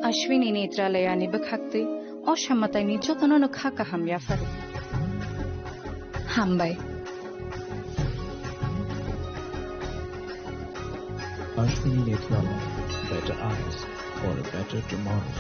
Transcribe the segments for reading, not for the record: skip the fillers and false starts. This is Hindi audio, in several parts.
अश्विनी नेत्रालयानि बखाक्ते असामतायनि जतननो खाका हामया फारू हामबाय Ashwini Netralaya, better eyes for a better tomorrow.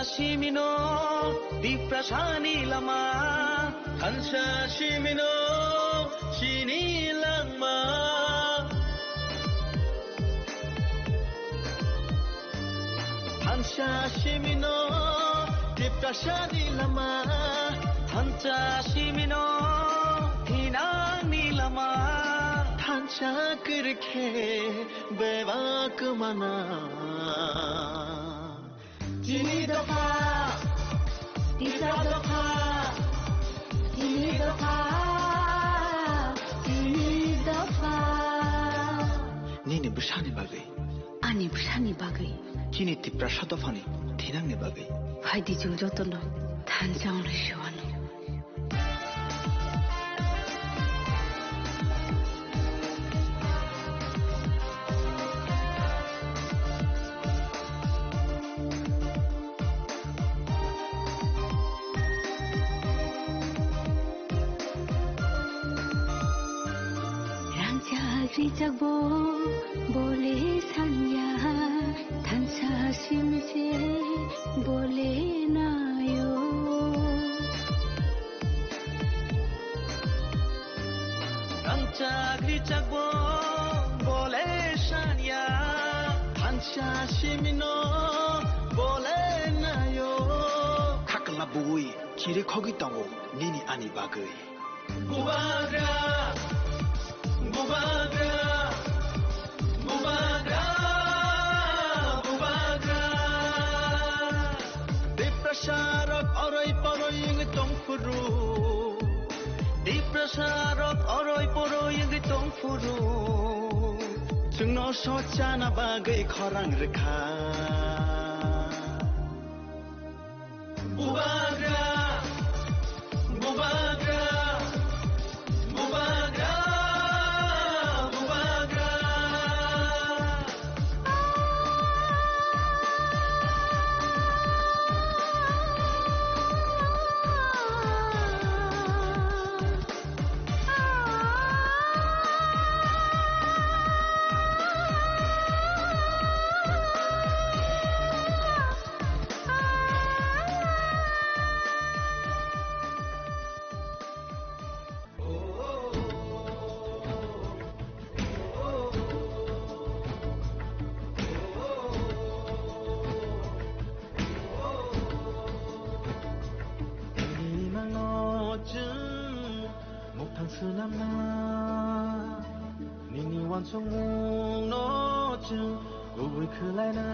Shimino, di prasani lama, Hansa Shimino, Shini Langma. Hansa Shimino, di prasani lama, Hansa Shimino, Hinani lama, Hansa Kirke, Bevak Mana. Tini doka, tisa doka, tini doka, tini doka. Nini bersani bagai, ani bersani bagai. Kini tipra sadofani, tinang ne bagai. Hai di jung jotono, tan jang le shuano. Jagbo bole sanya thansa simse bole nayo Thansa jagbo bole sanya thansa simino bole nayo Kakla bui kiri khogi tango nini ani bagai Bubagra Bubagra Bubagra Bubagra sarot oroi poroi ngi tong furu jungno sochana bagai khorang rekha Bubagra Bubagra Bubagra Bubagra Nini wan song mung no chu go we khulai na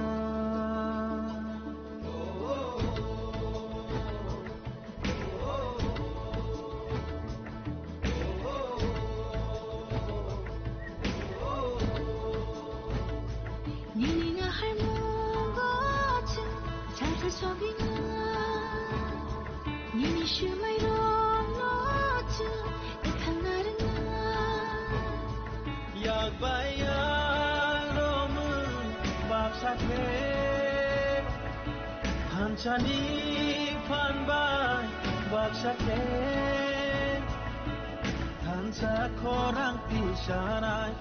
Nini nga har mung go chu chal sa sobi nga Nini shu mai rom no chu ikang na yak bayang romun bab sakhe hanchani phan bai bab sakhe hansa khorang pi shanai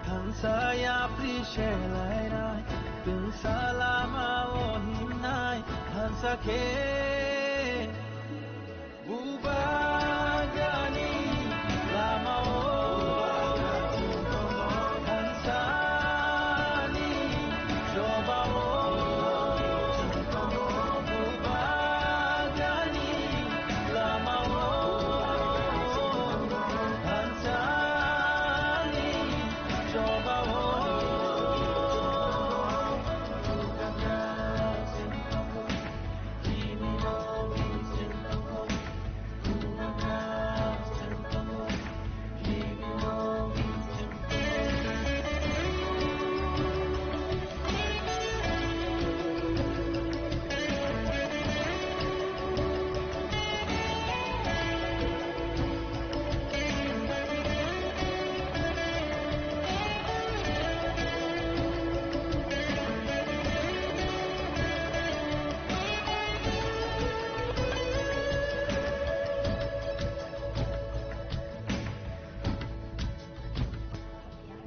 hansa ya pri shelai nai tung salama o hinai hansa ke bubagani lama o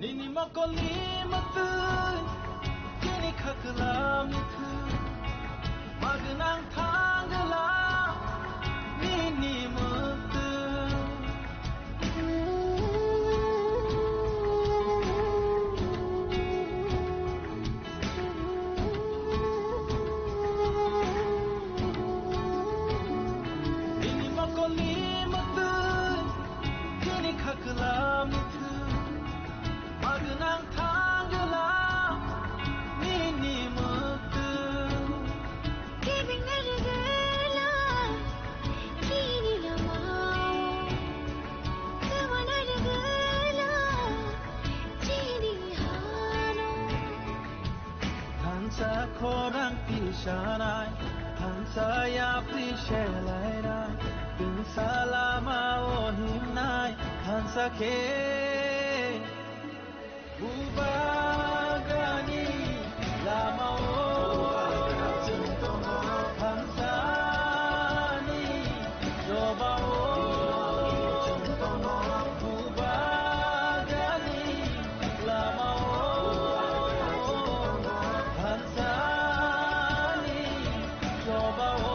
Nini makoli matu kini khakla mithu magnang thangla nini matu Nini makoli matu kini khakla mithu Magnang thangla nini muktu Giving a regala Kini lamao Kawan a regala Chini hano Hansa khorang pishanai Hansa ya prishelai nai Tung salama o himnai Hansa ke Bubagani lama o Hansani joba o Bubagani lama o Hansani joba o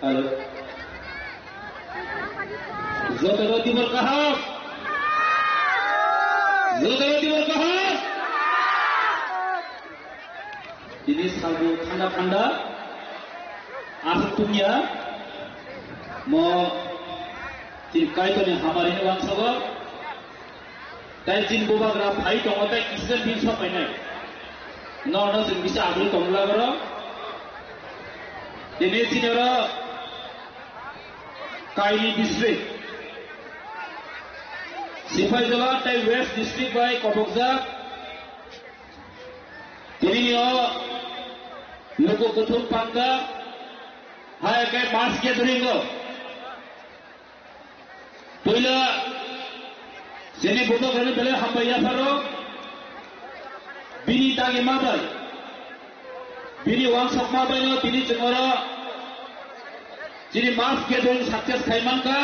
Halo. Zotero Timur Kahap. Zotero Timur Kahap. Ini sabu tanda-tanda asatunya mau cinkai tu ni hamar ini wang sabar. Tapi cin boba graf hai tu orang kisah bisa pakai. Nona cin bisa agul tongla karo. Ini cin orang Kaini district. Sifai Jala tai West district by Kobokja. Ini ni लोगों को तुम पांगा हाय के पास के धरेंगे पहला जेने बोलो करने पहले हम भैया सरो बिनी तागे माबाई बिनी वांग सब माबाई नो बिनी चंगोरा जेने मास के धरेंगे सक्सेस खाइमान का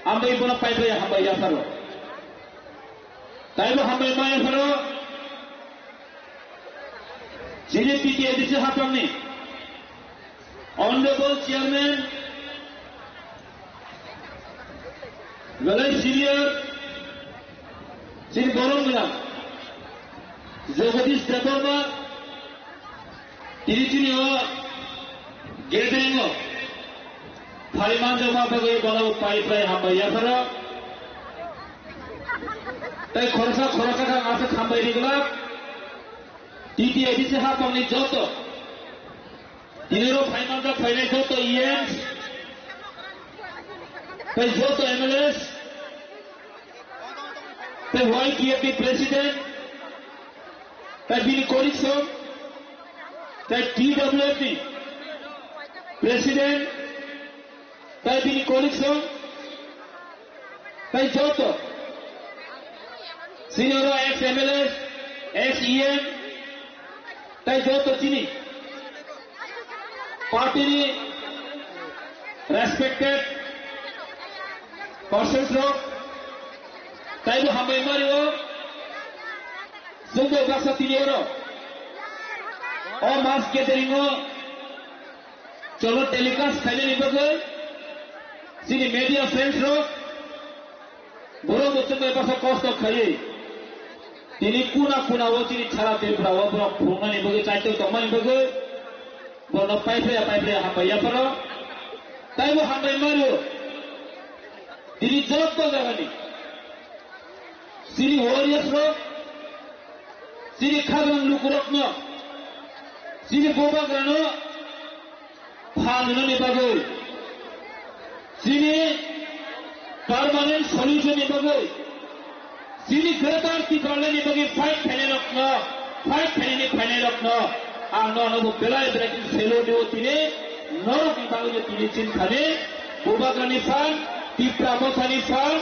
हम भैया बोला पाइप है हम भैया सरो ताइलो हम भैया सरो Jadi PTA di sini ni, Honorable Chairman, Galai Senior, Sini Borong bilang, Jagadish Deborma, ini sini Gedengo, Pariman Joma bagi balau pipeline hamba ya sara, tapi khorsa kan asal hamba ini gelap. PTA di sini apa ni joto, ini lo final joto IEMS, tapi joto MLS, tapi YPFD President, tapi bini Korikson, tapi TWFD President, tapi bini Korikson, tapi joto, senior ex MLS, ex IEM. তাই যত চিনি পার্টি রেসপেক্টেড পার্সন্স লোক তাই তো হামে মারিও যোগ গাছা তিনি ওর ও মাস কে দেরিঙো চলো টেলিকাস্ট খাইলে নিবগে চিনি মিডিয়া ফ্রেন্ডস লোক বড় বছর পাশে কষ্ট খাইয়ে Ini kuna wajib cara beberapa orang bunga ni bagi cahaya teman bagi, bono pipe hamba ya paro, tapi bu hamba maru, ini job tu jaga ni, sini warriors lo, sini khaban lukurok no, sini boba grano, phanuno ni bagi, sini permanent solution ni bagi. Sini greater ki problem ni bagi fight khane rokno ano bu belai breaking selo dio tine nor ki bagi tine chin khane bubagani fan tipra mosani fan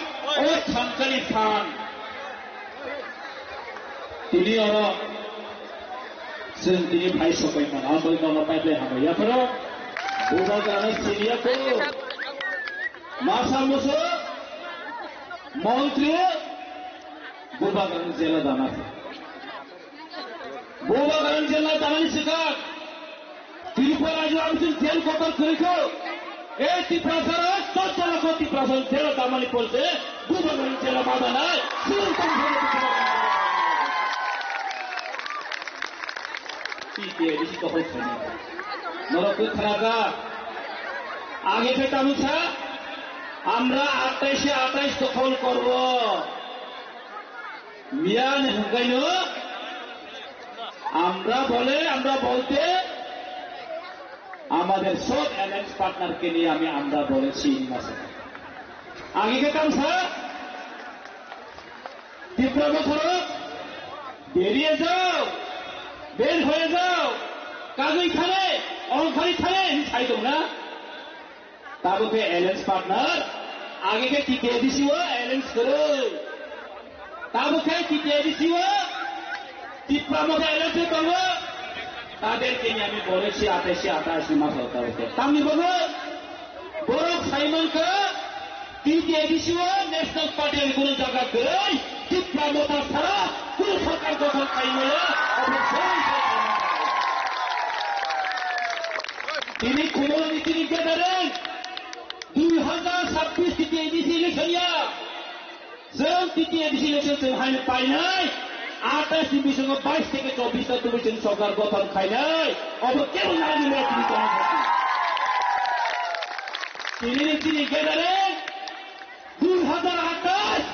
o thamkani fan tini ora sen tini bhai sokai man abo no pai le haba ya paro bubagani sinia ko masa muso মন্ত্রী Bobagan jela dana se. Bobagan jela dana ni sikar. Tripura jo amsin jel kotor khariko. Ei Tripura to jela ko Tripura jela dana ni polse. Bobagan jela madana. Sultan jela. PTA isi ko hoy chani. Moro ko kharaga. Age ke tamucha. আমরা 28 দখল করব মিয়ান হুগাইনো আমরা বলতে আমাদের সব অ্যালায়েন্স পার্টনারকে নিয়ে আমরা বলেছি আগে গেতাম স্যার তীব্র বছর বেরিয়ে যাও বের হয়ে যাও কাজই খালে অহংকারী খালে ছাইতো না তারপরে অ্যালায়েন্স পার্টনার আগে কে কি দিয়ে দিছি ও অ্যালায়েন্স করো তারপরে কি দিয়ে দিছি ও তীব্র মধ্যে অ্যালায়েন্স করবো তাদেরকে নিয়ে আমি বলেছি 28 মাস হতে হবে তামনি বলো বড় সাইমনকে কি দিয়ে দিছি ও ন্যাশনাল পার্টির কোন জায়গা করে তীব্র মত ছাড়া কোন সরকার গঠন খাইমলে অবশ্যই তিনি খুবই তিনি গেদারেন 2026 তৃতীয় এডিসি ইলেকশনিয়া जों তৃতীয় এডিসি ইলেকশন जों हायनो पाइनाय 28 डिभिजन 22 থেকে 24 डिभिजन सरकार गठन खायनाय अब केवल नागिले তিনি তিনি গেদারেন 2028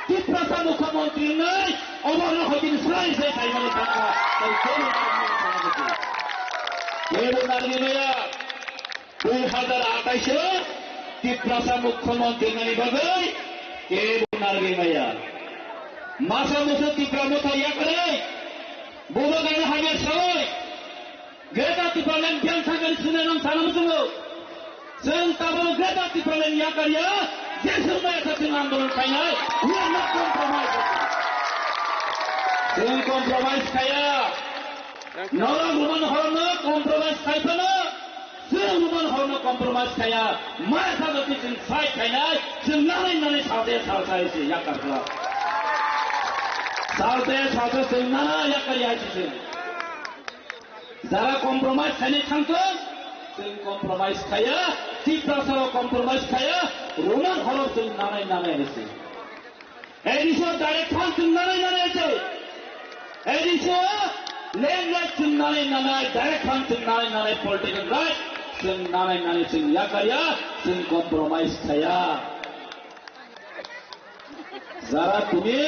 ত্রিপুরা মুখ্যমন্ত্রী নাই অবর্ণ হদিন সুরাই সেই খাইমানে থাকা তাই কেবল নাগরিকরা 2028 ত্রিপুরা মুখ্যমন্ত্রী নানি বাগাই কেবল নাগরিকরা মাসা মুসা ত্রিপুরা মথাইয়া করে বোবাগানে হামের সবাই গ্রেটা ত্রিপুরালেন জ্ঞান থাকেন শুনে নাম সানামুসুলো जों ताबो ग्रेटा त्रिपुरालेन याकारिया जे समाय जों आन्दोलन खायनाय we are not compromise जों compromise खाया नरा गुमान हरनो compromise खायफानो जों गुमान हरनो compromise खाया माय सागति जों साइ खायनाय जों नानै सावदे सावसायसि याकारफ्रा सावदे सावदे जों नाना याकारियासि जारा compromise खायनाय थांखो जों compromise खाया ত্রিপুরা compromise खाया रोमान हरफ जों नानै हेसे एडिसो डाइरेक्ट फान्ड जों नानै हेसे एडिसो लैंड राइट जों नानै डाइरेक्ट फान्ड जों नानै पॉलिटिकल राइट जों नानै जों याकारिया जों compromise खाया जारा तुमी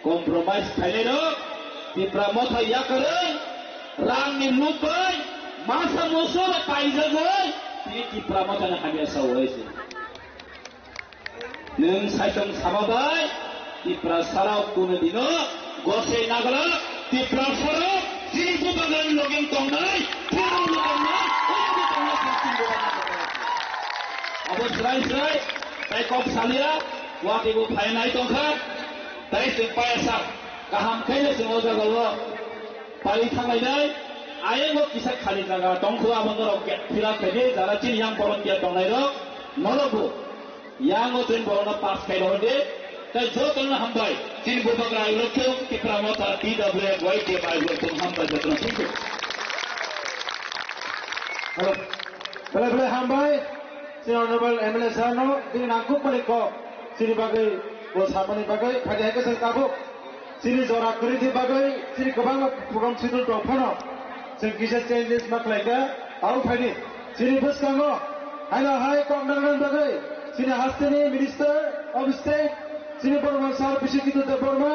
compromise खायनाय रो ত্রিপুরা मथा याकारै रांनि लुबै मासा मोसो पाइजागोन তিনি ত্রিপুরা মথানে হামিয়া সাও হয়েছে नों साइटम साबाबाय ত্রিপুরা साराव কোনো দিনও गसे नागला ত্রিপুরা साराव जिनि बुबागान लगेन दंनाय फेराव लगेननाय ओइबो दंनाय सिस्टेम बुबागान अबस्राय स्राय ताइ कप सालिया वाकेबो फायनाय दंखा ताइ जों पायासा गाहाम खायले जों अजागाव पालि थांनाय आयेंगो किसा खाली जागा दंखो आबंगराव फिरा फेदे जारा चिन yang volunteer दंनाय रो नरबो yang जों बरना पास खायनो दे ता जो तन हमबाय चिन बुबाग्रा इलखे टिप्रा मथा DWF वाइके बाइबल तुम हमबाय जतन ठीक हेलो बले हमबाय चिन ऑनरेबल एमएलए सानो दिन नांगु पलिको चिनि बागै वो सामनि बागै फायदा के जों काबु चिनि जरा करिदि बागै चिनि गोबां प्रग्राम सिडुल दंफानो जों किसा चेंजेस माखलायगा आउ फायदि चिनि बसकांगो हायला हाय कमदारन बागै चिनि हास्टेनि minister of state Chini Burma सार बिसिकित बर्मा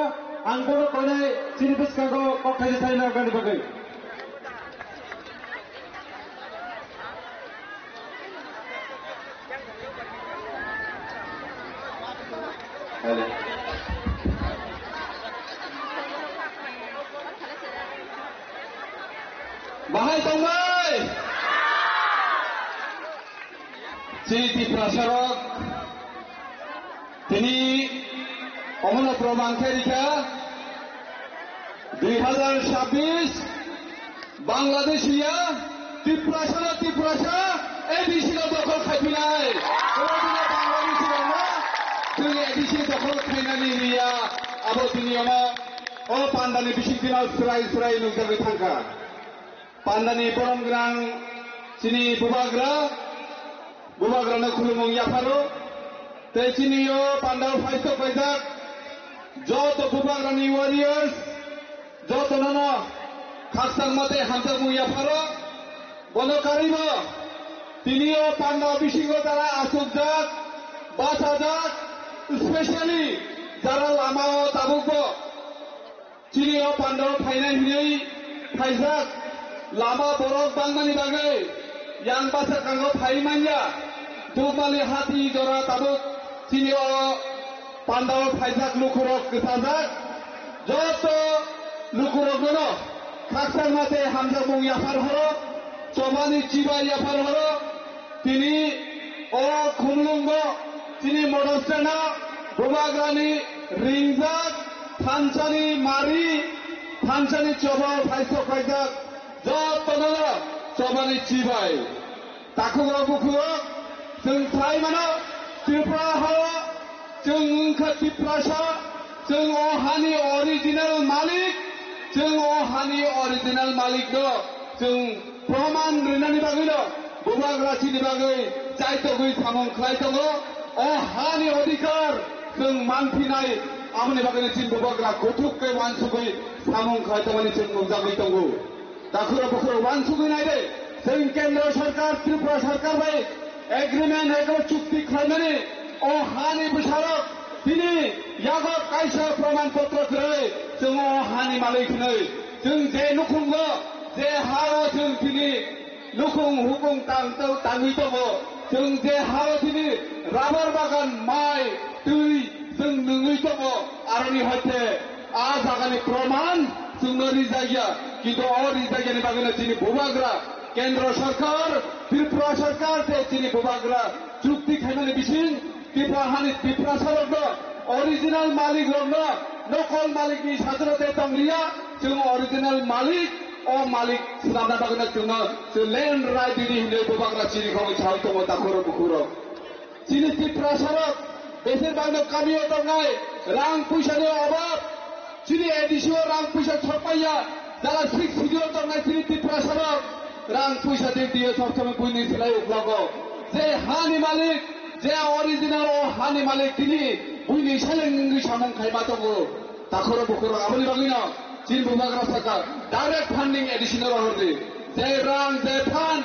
आं बनो कनाय चिनि बसकांगो कखाय थायना गानि बागै हेलो बाहाय दंबाय चिनि प्रसारक তিনি অমন প্রমাণ খেরিকা 2026 বাংলাদেশিয়া ত্রিপুরাসা এডিসির দখল খাইফিনাই বাংলাদেশি না जों एडिसि दखल खायनानै रिया आबो दिनियामा अ पान्दानि बिसिक दिनाव सुराय नुजाबे थांखा पान्दानि परम ग्रां चिनि बुबाग्रानो खुलुमं याफारो ते चिनियो पान्दाव फाइसो पैजाक जत बुबाग्रानि वारियर्स जत ननो खाकसां मते हामजामु याफारो बलकारिबो तिनियो पान्दाव बिसिगो तारा आसुकजाक बासाजाक स्पेशली जारा लामाओ ताबुकबो चिनियो पान्दाव फाइनाय हिनै फाइजाक लामा बरफ बांनानि बागै yang basa kanggo faimanya dumali hati jora tabuk चिनियो पान्दाव फाइजाक लुकुरक गसाजाक जतो लुकुरक गनो खाकसां माते हामजामुं याफार हरो चबानि चिबा याफार हरो तिनि अ खुमलुंगो चिनि मडस्टेना बुबाग्रानि रिंजाक थानसानि मारि थानसानि चबा फाइसो फाइजाक जतो चबानि चिबाय ताकुगो बुकुरो जों फ्राय मानो त्रिपुरा हरो जों त्रिपुरासा जों अहानि अरिजिनेल मालिक जों अहानि अरिजिनेल मालिक दो जों প্রমাণ রিনানি বাগিল বুবাগ্রা চিনি বাগै চাইতगै सामं खालायतगो अ हानि अधिकार जों मानफिनाय आमनि बागैनो चिन बुबाग्रा गथुकै वानसुकै सामं खालायतमानि जों मुजागै दंगो दाखुरा बखुरा वानसुकै नायदे जों केन्द्र सरकार त्रिपुरा सरकार बाय एग्रीमेंट एगो चुक्ति खालामनानै अ हानि बिसारक दिनै यागो कायसा प्रमाण पत्र खरै जों अ हानि मालिकनै जों जे नुखुंगो जे हारो जों दिनै नुखुं हुकुं ताङै दङ जों जे हारो दिनै राबार बागान माइ दै जों नोङै दङ आरोनि हयते आ जागानि प्रमाण जोंनो रिजागिया किन्तु अ रिजागियानि बागैनो दिनै बुबाग्रा केन्द्र सरकार त्रिपुरा सरकार ते दिनै बुबाग्रा चुक्ति खालामनानै बिसिं त्रिपुरा सरकारनो अरिजिनाल मालिक रंनो नकल मालिकनि साधनते दंलिया जों अरिजिनाल मालिक अ मालिक सुनाना बागैनो जोंनो जों लेन्ड राइट दिनै हिनै बुबाग्रा चिनिखौ साल दङ दाखुरो बुखुरो चिनि त्रिपुरा सरकार बेसोरबांनो गामियाव दंनाय रां फैसानि अभाब चिनि एडिसिआव रां फैसा सरपाया जाला सिक्स भिडिअ दंनाय चिनि त्रिपुरा सरकार रां फैसा दियो सबसमय बुइनि सोलाय उब्लागो जे हानि मालिक जे अरिजिनाल अ हानि मालिक दिनै बुइनि सालेंनि सामं खायमा दङ दाखुरो बुखुरो आबनि बागैनो चिन बुबाग्रा सरकार डाइरेक्ट फान्डिं एडिशनेल हरदि जे रां जे फान्ड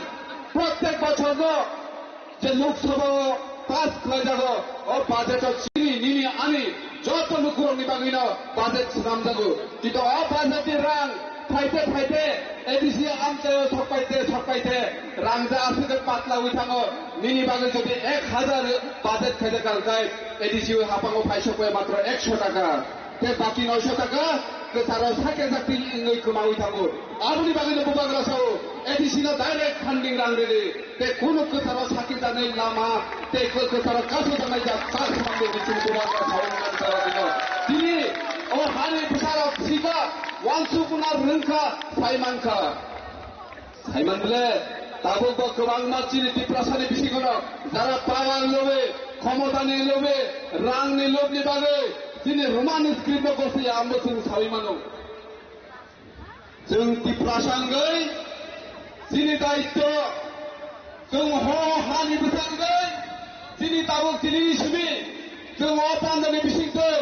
प्रत्येक बछरनो जे लोकसभाव पास खालायजागो अ बाजेटआव चिनि निनि आनि जत नुखुरनि बागैनो बाजेट नामजागो किन्तु अ बाजेटनि रां फायते एडिसि आमचे सरपायते रांजा आसुके पातला उठाङो निनि बागै जुदि 1000 बाजेट खायते गालकाय एडिसि हापाङो फायसोकय मात्र 100 टाका ते बाकी 900 टाका सारा साके जाति इंगै कमाई थाङो आबनि बागैनो बुबाग्रा साव एडिसिनो डाइरेक्ट फान्डिं रां रेदि ते कुनु सारा साके जानाय लामा ते सारा कासो जानाय जा कास खालामनो बिसिन बुबाग्रा साव दिनै अ हानि बिसारक सिगा वानसुकुना रोंखा साइमान बोले दाबो गोबां मानसिनि त्रिपुरासानि बिसिखौनो जारा पावार लोबे क्षमतानि लोबे रांनि लोभनि बागै दिनै रमान स्क्रिप्ट गसै आंबो जों सावैमानो जों त्रिपुरासांगै दिनै दायित्व जों हानि बिसांगै दिनै दाबो दिनै सिबि जों अपान्दानि बिसिंसै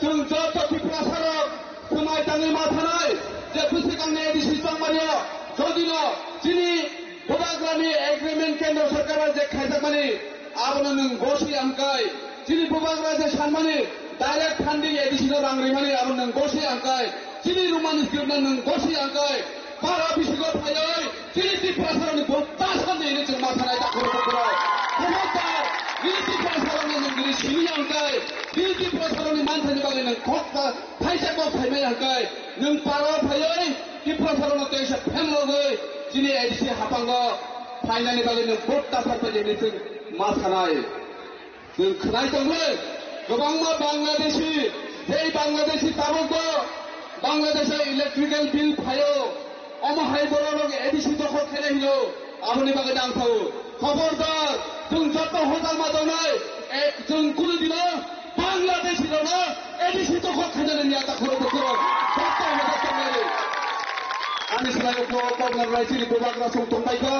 जों जत त्रिपुरासारक समाय दाङै माथानाय जे फैसिगांनि एडिसि चांमारिया जदिनो दिनै बुबाग्रानि एग्रीमेंट केन्द्र सरकारा जे खायजाकमानि आबनो नों गसि आमकाय दिनै बुबाग्रा जे सानमानि डाइरेक्ट फान्डिं एडिसिनो रां रैमानि आबनो नों गसि आमकाय दिनै रमान स्क्रिप्टनो नों गसि आमकाय बारा बिसिगो फायै दिनै त्रिपुरासारनि बत्ता सानैनो जों माथानाय दाखुर बुखुराव खमतार दिनै त्रिपुरासारनो नों दिनै सिनि आमकाय दिनै त्रिपुरासारनि मानसिनि बागै नों खत्ता फायसाखौ फायनाय आमकाय नों पारा फायै त्रिपुरासारनो तेसे फेमलगै दिनै एडिसि हापाङो फायनायनि बागै नों बत्ता सारपायनि जों माथानाय जों खोनाय दंलै गोबां बांलादेशी जे बांलादेशी ताबुको बांलादेशा इलेक्ट्रिकल बिल फायो अमाहाय बर'लग एडिसि दखल खेले हिलो आबनि बागै नांथाव खबरदार जों जत हजाल मादनाय जों कुनु दिनो बांलादेशीनो एडिसि दखल खेले निया दाखुर बुखुर जत हजाल तंगाय आनि सिलाय प्रब्लेम रायसिनि बुबाग्रा सं तंबायखो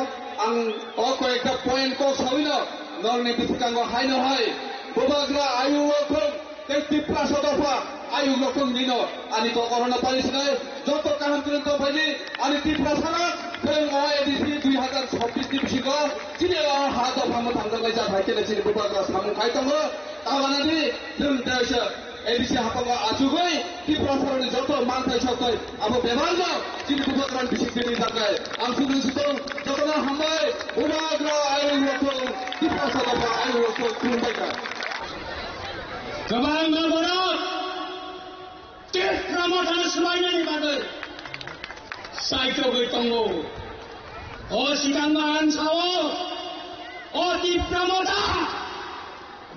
आं अ कयेकटा पॉइंट को साविनो नरनि बिथिकांगो हायनो हाय बुबाग्रा आयु वखं ते त्रिपुरा सदफा आयु वखं निनो आनि को करना पालिसनाय जत काहाम तुरंत फायनि आनि त्रिपुरा सारा जों अ एडिसि 2026 नि बिसिगो दिनै अ हा दफा मो थांदोंलाय जा भाइकेले सिनि बुबाग्रा सामु खायतंगो तावानादि जों दायसो एडिसि हापाङो आजुगै त्रिपुरासारनि जत मानथाय सावथाय आबो बेबारनो दिनै बुबाग्रानि बिसिनि थाखाय आं सुबुंसिदों जतनो हामबाय बुबाग्रा आयु वखं त्रिपुरा सदफा आयु वखं खुलुमबायखा गोबां नगराव त्रिपुरा मथानो समायनायनि बागै साइटगै दङ अ सिगांनो आनसावो अ त्रिपुरा मथा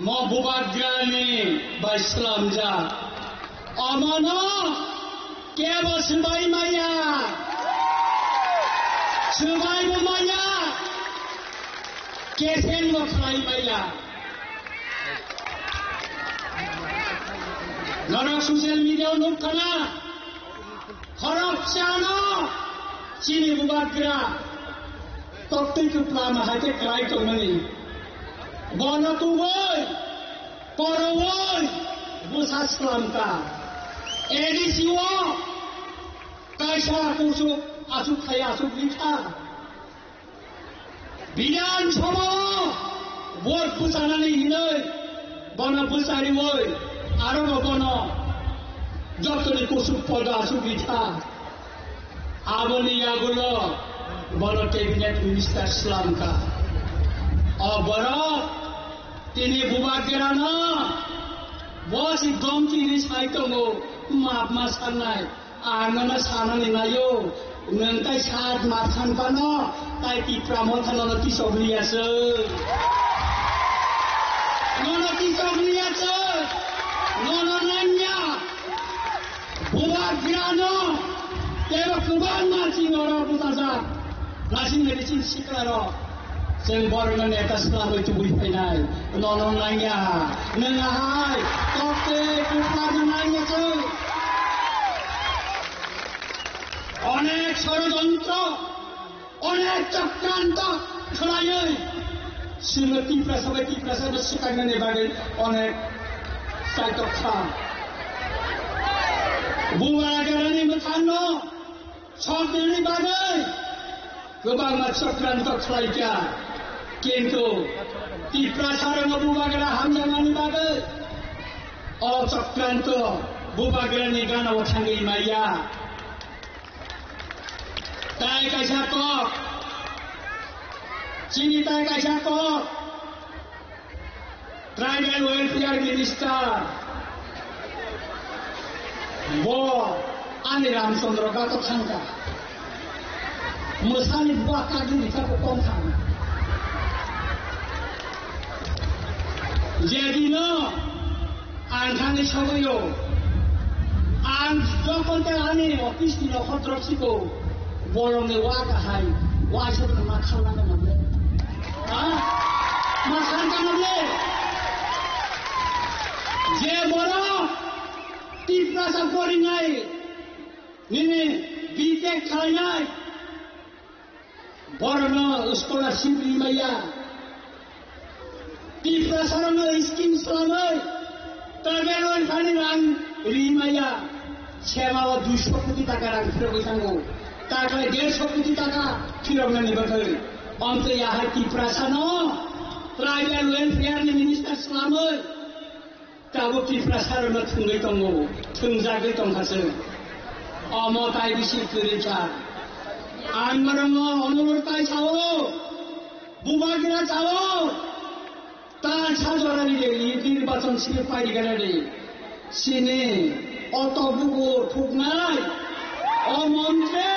म बुबाग्रानि बायस्लामजा अमनो केबो सोबाय माया सोबायबो माया केसेनबो खालाय माया नरक ससियेल मिडियाव नुखाना खरब जानो चिनि बुबाग्रा tokti ke plama hake klai tongmani bono tu boy poro boy busas klamka edi siwa kaisa kusuk asuk khaya asuk likha bidan sabha vote pusanani hinoi bono pusari boy aro bono jotoni kusuk poda asuk likha aboni agulo bono cabinet minister Slamka oboro tini bubagerana bosi gomti ni saitongo maaf masanai anana sanani nayo ngentai saat masan pano tai ti pramothana ti sobliase nono ti sobliase nono nanya bubagerana Kaya kubang masih orang putasa, masih medicine sikaro, sembrono neta selalu itu buipenai, nolong nanya, nengahai, oke kupang nanya tu, onek ষড়যন্ত্র, onek চক্রান্ত খেলায়, শ্রীমতী প্রসাদ শিকার নেবাগে onek সাইটখা, buagarani methano. Sordini bagai, kebang cokranto kelaika, kintu di prasarana bubagara hamjangani bagai, oh cokranto bubagara ni gana wathangi maya, tai kaisa kok, sini tai kaisa kok, tribal welfare minister, bo. Ani Ramchandra Gato Thangka Musani buah kaki di satu kongkang jadi no angkang isawayo ang jokon te ani office di lokotro siko bolong ne waka hai wasot makan na nable makan ka nable je bolo tipra sa koringai Nini BTEC khainai borno scholarship limaya di prasarana scheme slamai tagelon khani rang limaya sewa 200 কোটি টাকা rang ফিরে বইsango টাকা 150 কোটি টাকা ফিরবে না নিবাই অন্তে ইহা কি প্রাসানো ট্রাইবাল ওয়েলফেয়ার মিনিস্টার slamai তাবো কি প্রাসারনা থুঙ্গৈ তঙ্গো থুংজাগৈ তংখাসে অমতাই বেশি করেছা আনমারঙ্গ অনুরোধটাই চাও বুবাগিরা চাও তার সাজরানি রে নির্বাচন ছিল পাই গেলে রে সিনে অত বুগো ঠুক নাই ও মন্ত্রে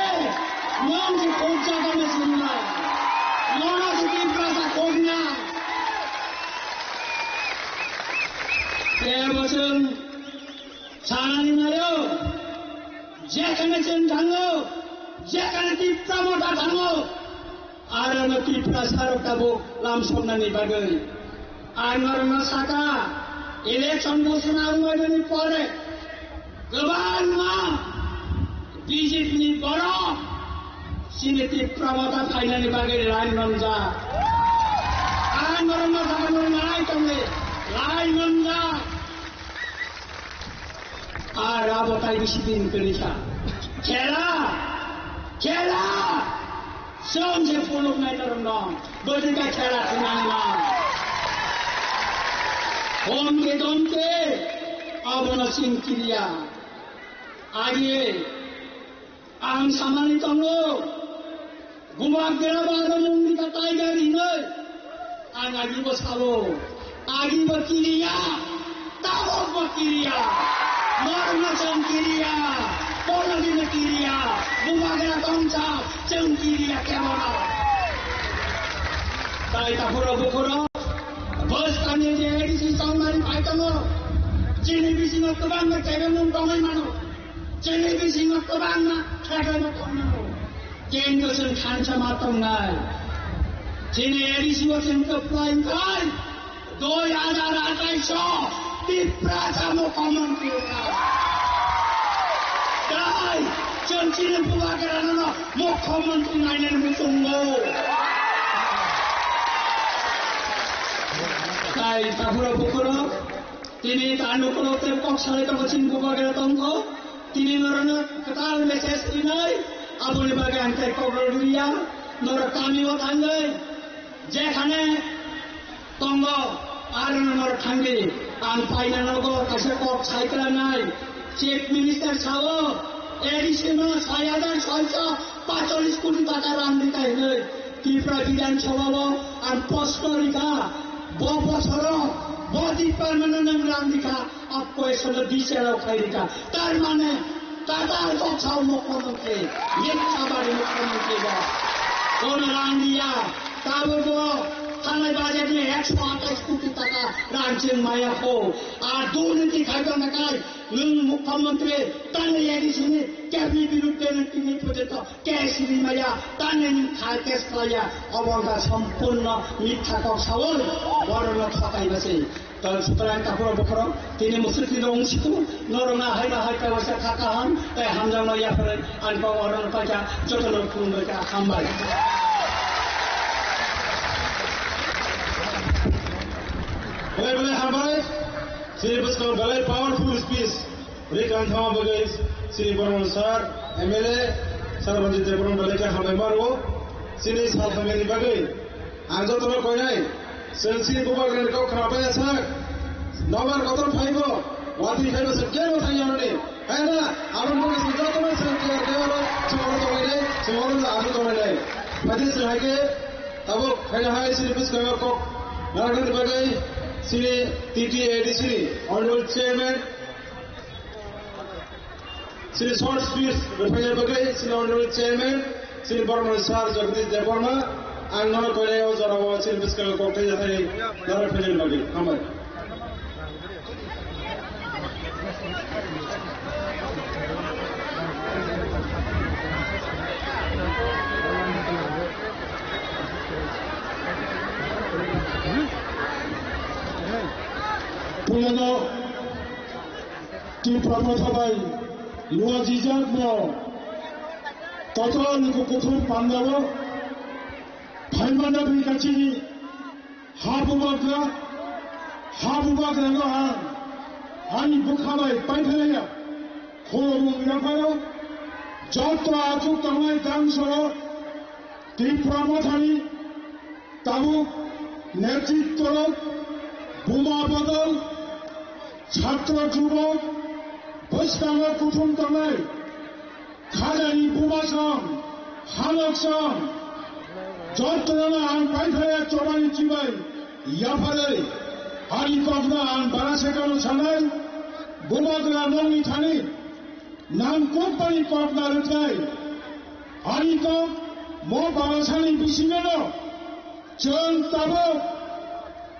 মন্ত্রে কোন জায়গা মেশিন না মনোযোগী প্রাসা কোন না এবছর সারানি নায়ো যেখানে চেন ঢাঙ্গো যেখানে টিপটা মোটা ঢাঙ্গো আর টিপটা সারকাবো লাম সন্ধানী বাগৈ আর নরনা সাকা ইলেকশন ঘোষণা অনুমোদনের পরে গোবাং মা বিজেপি বড় সিনে টিপটা মোটা ফাইনালি বাগৈ লাইন নঞ্জা আর নরনা সাকা নাই তুমি লাইন নঞ্জা আর আবতাই বেশি দিন করেছা খেলা খেলা সঙ্গে পলক নাই তার নাম বদিকা খেলা শুনানি না হোমকে দমকে আবনা সিং ক্রিয়া আগে আং সামানি তঙ্গ গুমাক গেরা বারো মন্দিকা টাইগার হিনৈ আং আগিব সালো আগিব ক্রিয়া তাবক ক্রিয়া Marmacang kiria, polagina kiria, bumagana tongsa, ceng kiria kemana. Tai tapura bukura, bos kami di edisi tahun lalu paitano, cini bisi nak terbang nak kaya mungkongai mano, cini bisi nak terbang nak kaya mungkongai. Cini dosen kanca matong ngai, cini edisi wasen keplain kai, doi ada ratai so. Prasa mo common kita. Dai, jangan buat kerana mo common tu naik musuh. তাই তারপরে বকুল তিনি তার নকলতে কক্সালে তখন বুবাগের তঙ্গ তিনি নরনা কাল মেসেজ নাই আপনি বাগে আনতে কবরিয়া নর কামিও থাঙ্গে যেখানে তঙ্গ আর নর থাঙ্গে আন পাইনা নগর কাছে কক সাইকেল নাই চিফ মিনিস্টার ছাও এডিশনাল 6,645 কোটি টাকা রান দিতে হলে ত্রিপুরা বিধানসভা আর প্রশ্নরিকা বছর ডিপার্টমেন্ট রান দিকা পয়সা দিছে খাইরিকা তার মানে টাটার কথাও মুখ্যমন্ত্রী মিথ্যাবাদী মুখ্যমন্ত্রী কোন রান দিয়া তারপর থানায় বাজেট নিয়ে 128 কোটি টাকা রাখছেন মায়াপো আর দুর্নীতি খাইবে না কাজ মুখ্যমন্ত্রী তাহলে এডিশনে ক্যাবি বিরুদ্ধে তিনি পর্যন্ত কেসিবি মায়া তাহলে খায় কেস খাইয়া অবঙ্গা সম্পূর্ণ মিথ্যা কথাও বড় লোক ঠকাই গেছে তাহলে সুতরাং কাপড় বখর তিনি মুসলিম অংশিত নরনা হাইবা হাইকা বসে থাকা হন তাই হামজা মাইয়া ফেলে আনবা অরণ পাইকা যত লোক কুমড়া খাম্বাই Boleh hambai, sini betul balai powerful speech. Berikan sama bagai sini Bornol Sar, MLA, Sar Ranjit Bornol balai kan hambai maru, sini sal kami ni bagai. Anjo tu kau ni, sini bubar kan kau kenapa ya sak? Nomor kau tu faibo, wati faibo sekian orang yang ni. Hai na, alam pun sekian tu macam sekian dia orang semua tu ni, semua orang alam tu ni. Macam sehaja, tahu hai sini bus kau nak bagai. Sini TTADC, Honorable Chairman, Sini short speech, Representative Bagai, Sini Honorable Chairman, Sini Bornol Sar Jagdish Devarma, and Nora Korea, Zarawa, Sini Fiscal Cocktail, Nora Representative Bagai. Hamad. পুরনো ত্রিপুরা সবাই লুয়া জিজাক তত কুকুর পান্ডব ভাইমানা বিকাচিনি হাবুবাগরা আনি বুখাবাই পাইফেলাইয়া খোরমুঙ্গাফারো যত আচুক তামাই গাংসর ত্রিপুরা মথানি তাবুক নেতৃত্ব বোমা বদল ছাত্র যুবক বৈষ্ণব কুটুম তমাই খাজানি বোমাসম হালকসম যন্ত্রণা আন পাইফাইয়া চবানি চিবাই ইয়াফালে আনি কখনো আন বারাসেকানো ছানাই বোমাগরা নঙ্গি থানি নাম কোম্পানি কখনা রুঠাই আনি কক মো বারাসানি বিশিগেন চন তাবক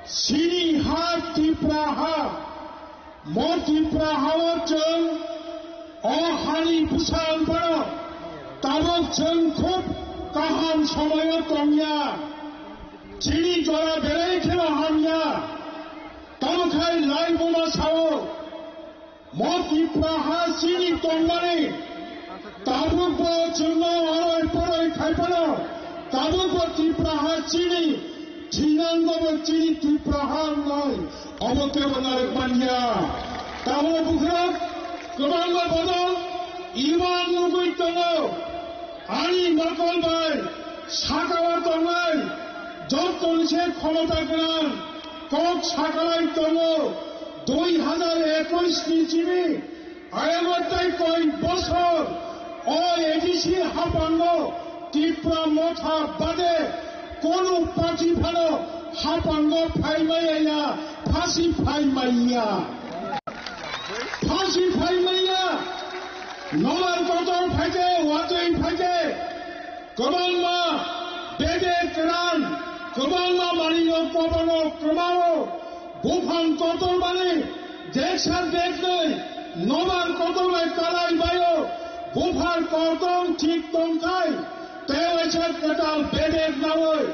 Sini hat Tipraha, Mo Tipraha Cheng, O Hani Pusan Pano, Tabok Cheng Kup, Kaham Somaya Tomya, Chini Jora Bere Kela Hamya, Tabokai Lai Boma Sao, Mo Tipraha Sini Tomani, Tabok Bo Chengno Aroi Poroi Kaipano, Tabok Bo Tipraha Chini, Chinanggo Chini Tipraha Noi, Oboke Bonarik Manya, Tamo Bukrak, Kemangga Bodol, Iwan Nugui Tongo, Ani Makol Bai, Sakawa Tongai, Joton Se Khomota Gran, Kok Sakalai Tongo, 2021 Nichimi, Ayagotai Koi Bosor, O ADC Hapango, Tripura Motha Bade, কোনো পার্টি ভালো হাপাঙ্গ ফাইমাইয়া ফাঁসি ফাইমাইয়া নলার কতর ফাইতে ওয়াজই ফাইতে কবালমা বেদে কেরান কবালমা মারিও পবনো ক্রমাও বুফান কতর মানে দেখসার দেখলে নবার কতর তালাই বায়ো বুফার কতর ঠিক তঙ্কায় Tewacat ketal bedek nawoi,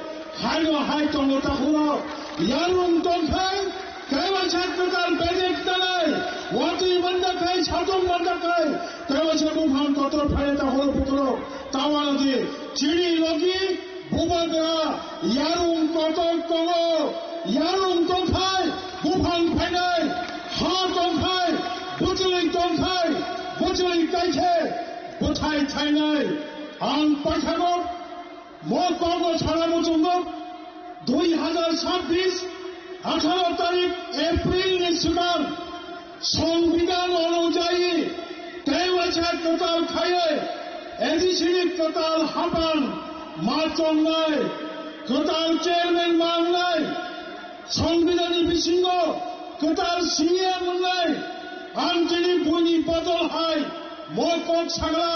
hayo hai tongo takuno, yarung tongkai, tewacat ketal bedek talai, wati mandakai, chatung mandakai, tewacat bufan kotor phai takuno pukro, tawalati, chiri logi, bubagra, yarung kotor tongo, Yarung Dongkai, Bupang Penai, Ha Dongkai, Butchering Dongkai, Butchering Daike, Butai Tainai, Ang Patago, Mokogo Charamutungo, 2026, 18 তারিখ এপ্রিল নিশ্চিতান সংবিধান অনুযায়ী 13 বছর কোতাল খাইয়ে এডিসিনি কোতাল হাপান মাচং নাই কোতাল চেয়ারম্যান মান নাই সংবিধানী বিসিঙ্গ কোতাল সিএম নাই আঞ্চলি বুনি বদল হয় মকক সাগা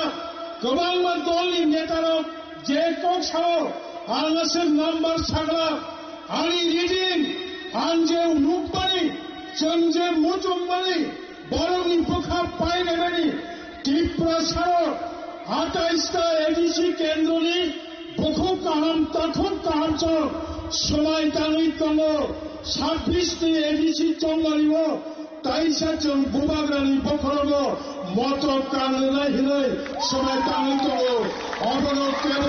গোবাংমা দলনি নেতারক যে কক সাও আলনাসের নাম্বার সাগা আনি রিডিং আনজে লুকবানি চংজে মুজুমবানি বরংনি পোখা পাইনেবানি ত্রিপুরা সারো 28টা এডিসি কেন্দ্রনি বখু কাহাম তাখুক কাহামচর সময় টানি দङ 26টি এডিসি চংগারিব তাইসা চং বুবাগ্রানি বখরগ মত কাননা হিলাই সময় টানি দङ অবন কেব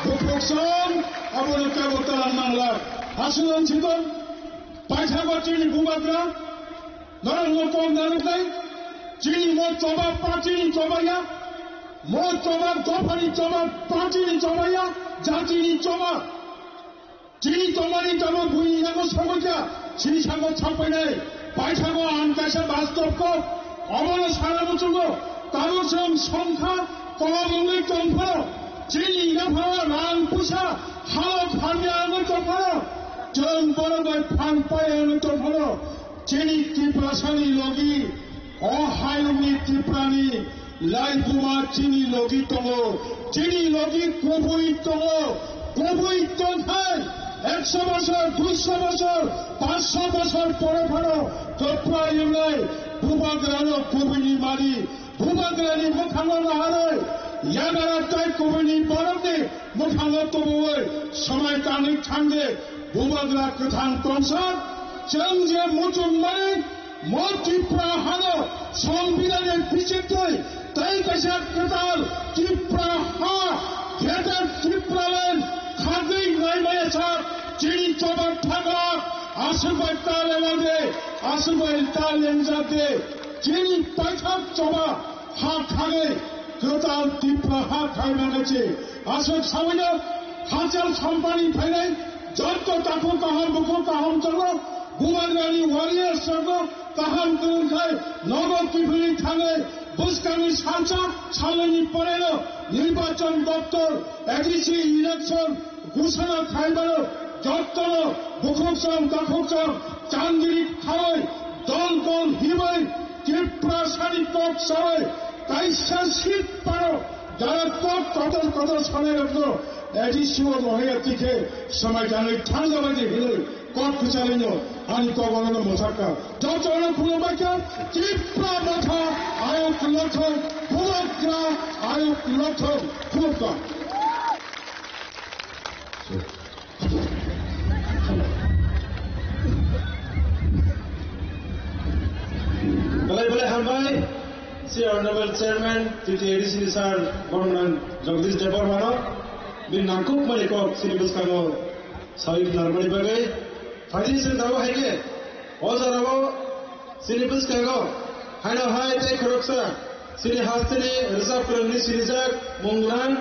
বুফকসন অবন কেব তারা নাংলা আসুন ছিদন পাইসাগো চিনি বুবাগ্রা নরঙ্গ কম নানুকাই চিনি মো চবা পাচিনি চবাইয়া মো চবা দফানি চবা পাচিনি চবাইয়া জাচিনি চবা চিনি চমানি চবা বুইনি নাগো সবইয়া চিনি সাগো ছাপাইনাই পাইসাগো আনকাশা বাস্তব অবন সারা বছর তারসম সংখ্যা কমঙ্গই কমফার চিনি ইনাফারা রাং পুষা হালত হামিয়ানো চফার जों बरगय फान पायनो तफरो चिनी त्रिपुरासानि लगी अहायनि त्रिपुरानि लाइफुमा चिनी लगी दङ चिनी लगी कबुई दंखाय 100 বছর 200 বছর 500 বছর পরে পরে त्रिपुरा इउनाय बुबाग्रानो कबुइनि मारि बुबाग्रानि मोखाङाव नाहारै यागारा ताय कबुइनि बरगनि मोखाङाव तबुयै समाय तानि थांगे बुबाग्रा गोथां कनसार जों जे मुजुमबानि मो त्रिपुरा हानो संबिधाननि बिजिरथै ताई कायसा गोदाल त्रिपुरा हा ग्रेटार त्रिपुरालेण्ड खागै नायमाया सार चिनि चबा थागा आसुबाय तालेमादे आसुबाय तालेमजादे चिनि पाइथाक चबा हा खागै गोदाल त्रिपुरा हा खायमागेছে आसु सावैनो हाजाल सम्पानि फायनाय যত তাকু কাহাম বুকু কাহাম চলো বুমাগ্রানি ওয়ারিয়ার সঙ্গ কাহাম তুলখায় নগদ ত্রিপুরি থাঙে বুসকানি সাঞ্চা সালেনি পরেল নির্বাচন দপ্তর এডিসি ইলেকশন ঘোষণা খাইবার যত্তর বুকুকসম দাকুকসম চান্দিরি খাওয়াই দল দল হিবাই ত্রিপুরা সারি কক সবাই কাইসা শীত পারো যারা কক কদল কদল সনে রাখলো एडिसिओ महैया तिखे समय जाने ठान्जा बायदि हिलै कट खुचालिनो आनि कबलनो मोसाका जजनो खुलबायका त्रिपुरा मथा आयोग लथन बुबाग्रा आयोग लथन खुलका बले हामबाय सि honourable chairman TT ADC sir Barman Jagdish Debbarma bin nangkuk malikok sini buskano sahib narmani bagai haji sen dawo haike ozarawo sini buskano haina hai tai khoroksa sini hastini reserve kroni sini jak mungran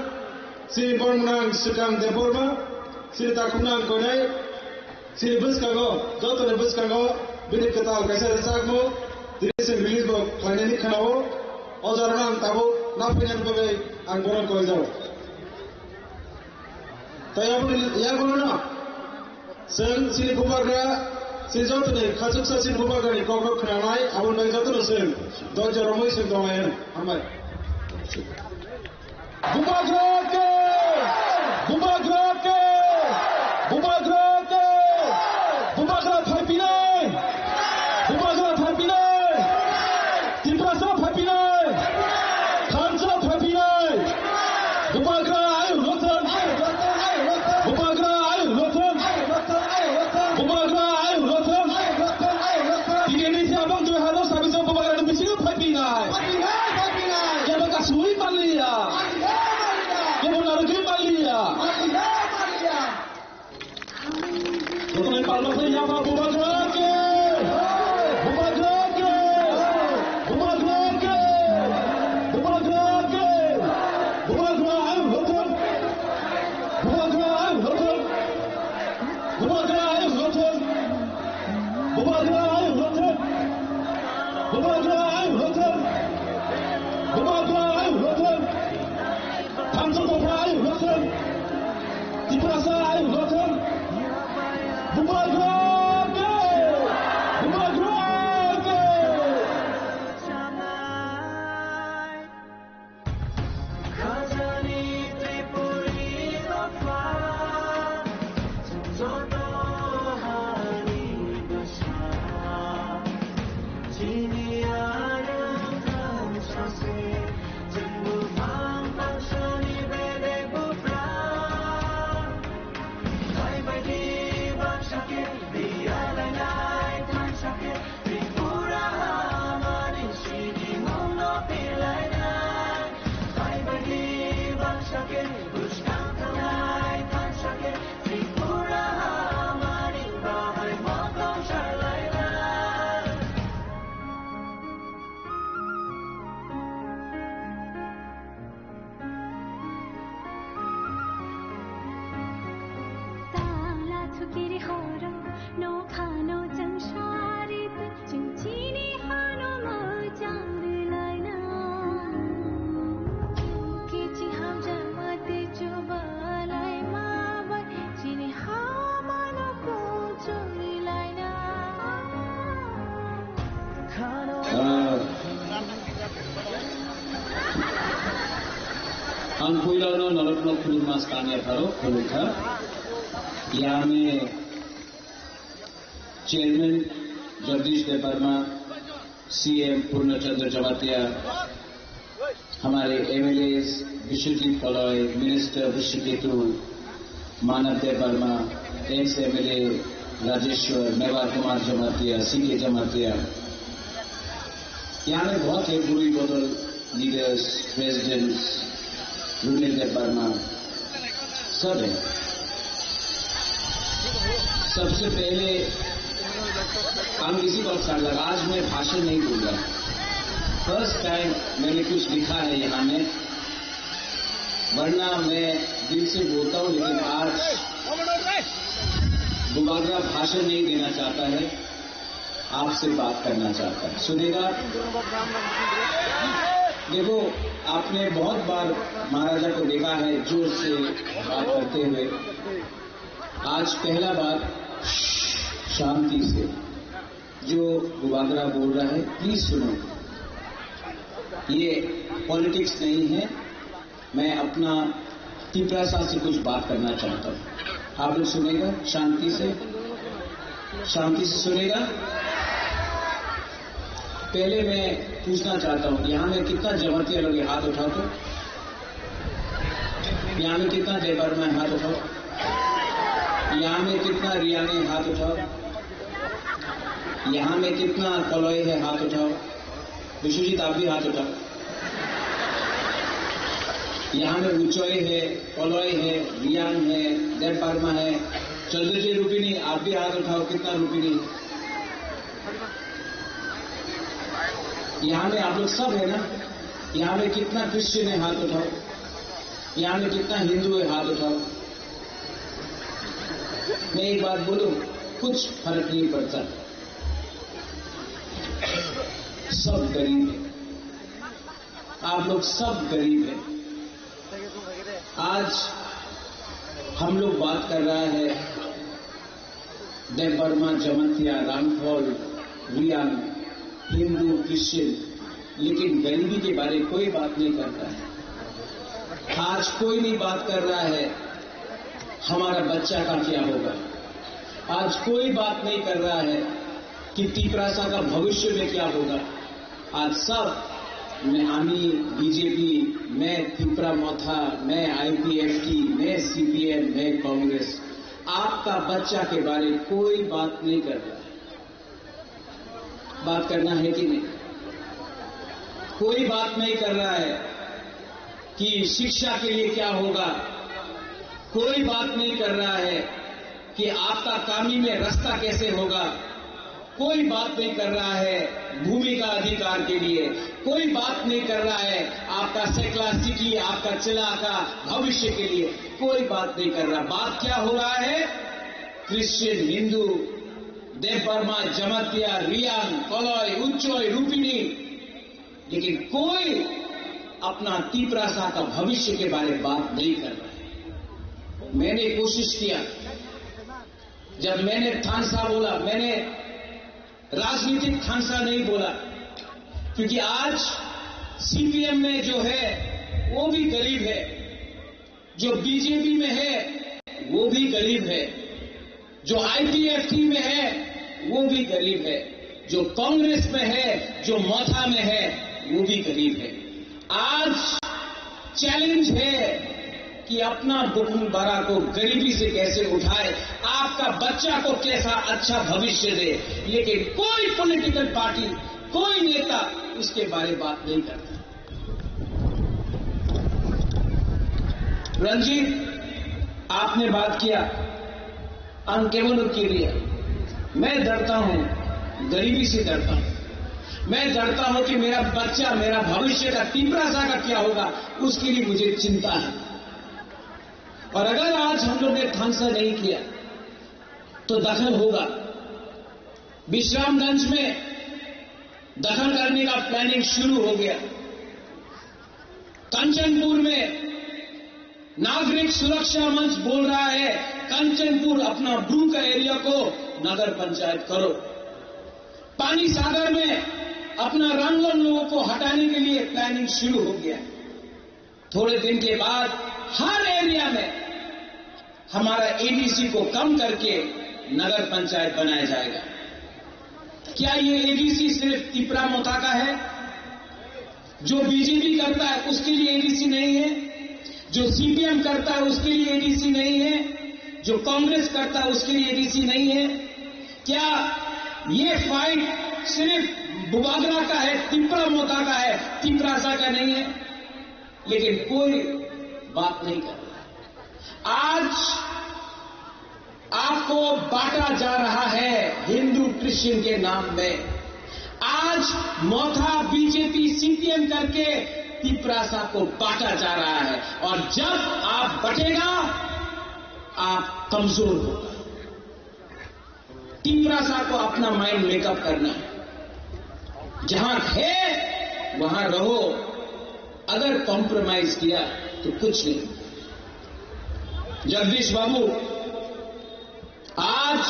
sini bormunang sukang deborma sini takunang konai sini buskano dotone buskano bini ketal kaisa resakmo diri sen release bo khlainani khanawo ozaranang tabo napinan bagai ang boron koi jao তাই আপনি ইয়া বলো না जों सिनि बुबाग्रा सिनि जतने खाजुकसा सिनि बुबाग्रानि कक खोनानाय आबुन बाय जतनो जों दजरमै जों दमायन हामबाय बुबाग्रा के बुबाग्रा के बुबाग्रा के बुबाग्रा फाइपिनाय बुबाग्रा फाइपिनाय त्रिपुरासा फाइपिनाय खानसा फाइपिनाय बुबाग्रा आय रतन बुबाग्रा आय रतन बुबाग्रा आय रतन दिनै साबं दुइ हाजार साबिसआव बुबाग्रानि बिसिङाव फाइपिनाय या बा गासै मालिया या बा नारगै मालिया आं पहिलावनो नलकनो खुलुमना स्थानीय थारो खुलुमखा यहाँ में चेयरमैन जगदीश देवर्मा, सीएम पूर्णचंद्र जमातिया, हमारे MLA Biswajit Paloy, minister Bishwaketu, Manav Debbarma, ex MLA Rajeshwar, Mewar Kumar Jamatia, CK Jamatia, यहाँ में बहुत है बुरी बदल लीडर्स, प्रेसिडेंट्स, रुनेल देवर्मा, सब है। सबसे पहले हम किसी वक्त कर लगा, आज मैं भाषण नहीं दूंगा। फर्स्ट टाइम मैंने कुछ लिखा है यहाँ में, वरना मैं दिल से बोलता हूँ, लेकिन आज दोबारा भाषण नहीं देना चाहता है, आपसे बात करना चाहता है। सुनेगा? देखो, आपने बहुत बार महाराजा को देखा है जोर से बात करते हुए, आज पहला बार शांति से जो गुबागरा बोल रहा है प्लीज सुनो। ये पॉलिटिक्स नहीं है, मैं अपना तिपरासा से कुछ बात करना चाहता हूं। आप लोग सुनेगा? शांति से सुनेगा। पहले मैं पूछना चाहता हूं, यहां में कितना जमातिया लोग हाथ उठाओ तो, यहां में कितना देवर्मा है हाथ उठाओ, यहां में कितना रियानी हाथ उठाओ, यहां में कितना कलौई है हाथ उठाओ। विश्वजीत आप भी हाथ उठाओ। यहां में उचोई है, कलौई है, रियान है, देवर्मा है, चंद्रजी रूपिनी आप भी हाथ उठाओ। कितना रूपिनी? यहां में आप लोग सब है ना? यहां में कितना क्रिश्चियन है हाथ उठाओ, यहां में कितना हिंदू है हाथ उठाओ। मैं एक बात बोलूं, कुछ फर्क नहीं पड़ता, सब गरीब है, आप लोग सब गरीब है। आज हम लोग बात कर रहा है देवर्मा, जमातिया, रामफल, रियान, हिंदू, क्रिश्चियन, लेकिन गरीबी के बारे में कोई बात नहीं करता है। आज कोई नहीं बात कर रहा है हमारा बच्चा का क्या होगा। आज कोई बात नहीं कर रहा है कि तिपरासा का भविष्य में क्या होगा। आज सब, मैं आमी बीजेपी, मैं तिपरा मोथा, मैं आईपीएफटी, मैं सीपीएम, मैं कांग्रेस, आपका बच्चा के बारे में कोई बात नहीं कर रहा है। बात करना है कि नहीं? कोई बात नहीं कर रहा है कि शिक्षा के लिए क्या होगा। कोई बात नहीं कर रहा है कि आपका कामी में रास्ता कैसे होगा। कोई बात नहीं कर रहा है भूमि का अधिकार के लिए। कोई बात नहीं कर रहा है आपका सेकला सिटी, आपका चिला का भविष्य के लिए। कोई बात नहीं कर रहा। बात क्या हो रहा है? क्रिश्चियन, हिंदू, देवर्मा, जमातिया, रियान, कलौई, उच्चोई, रूपिनी, लेकिन कोई अपना तिपरासा का भविष्य के बारे में बात नहीं कर रहा है। मैंने कोशिश किया, जब मैंने थानसा बोला, मैंने राजनीतिक थानसा नहीं बोला, क्योंकि आज सीपीएम में जो है वो भी गरीब है, जो बीजेपी में है वो भी गरीब है, जो आईपीएफटी में है वो भी गरीब है, जो कांग्रेस में है, जो मोथा में है वो भी गरीब है। आज चैलेंज है कि अपना वसुंधरा को गरीबी से कैसे उठाए, आपका बच्चा को कैसा अच्छा भविष्य दे, लेकिन कोई पॉलिटिकल पार्टी, कोई नेता उसके बारे में बात नहीं करता। रंजीत, आपने बात किया अंकेवनों के लिए। मैं डरता हूं, गरीबी से डरता हूं। मैं डरता हूं कि मेरा बच्चा, मेरा भविष्य का तिपरासा का क्या होगा, उसके लिए मुझे चिंता है। और अगर आज हम लोग ने थानसा नहीं किया तो दखल होगा। विश्रामगंज में दखल करने का प्लानिंग शुरू हो गया। कंचनपुर में नागरिक सुरक्षा मंच बोल रहा है कंचनपुर अपना ब्रू का एरिया को नगर पंचायत करो। पानी सागर में अपना रंगन लोगों को हटाने के लिए प्लानिंग शुरू हो गया। थोड़े दिन के बाद हर एरिया में हमारा एडीसी को कम करके नगर पंचायत बनाया जाएगा। क्या ये एडीसी सिर्फ तिपरा मोथा का है? जो बीजेपी करता है उसके लिए एडीसी नहीं है? जो सीपीएम करता है उसके लिए एडीसी नहीं है? जो कांग्रेस करता है उसके लिए एडीसी नहीं है? क्या ये फाइट सिर्फ बुबागरा का है, तिपरा मोथा का है, तिपरासा का नहीं है? लेकिन कोई बात नहीं कर रहा। आज आपको बांटा जा रहा है हिंदू क्रिश्चियन के नाम में। आज मोथा बीजेपी सीपीएम करके तिपरासा को बांटा जा रहा है, और जब आप बटेगा आप कमजोर होगा। तिपरासा को अपना माइंड मेकअप करना है, जहां है वहां रहो। अगर कॉम्प्रोमाइज किया तो कुछ नहीं। जगदीश बाबू, आज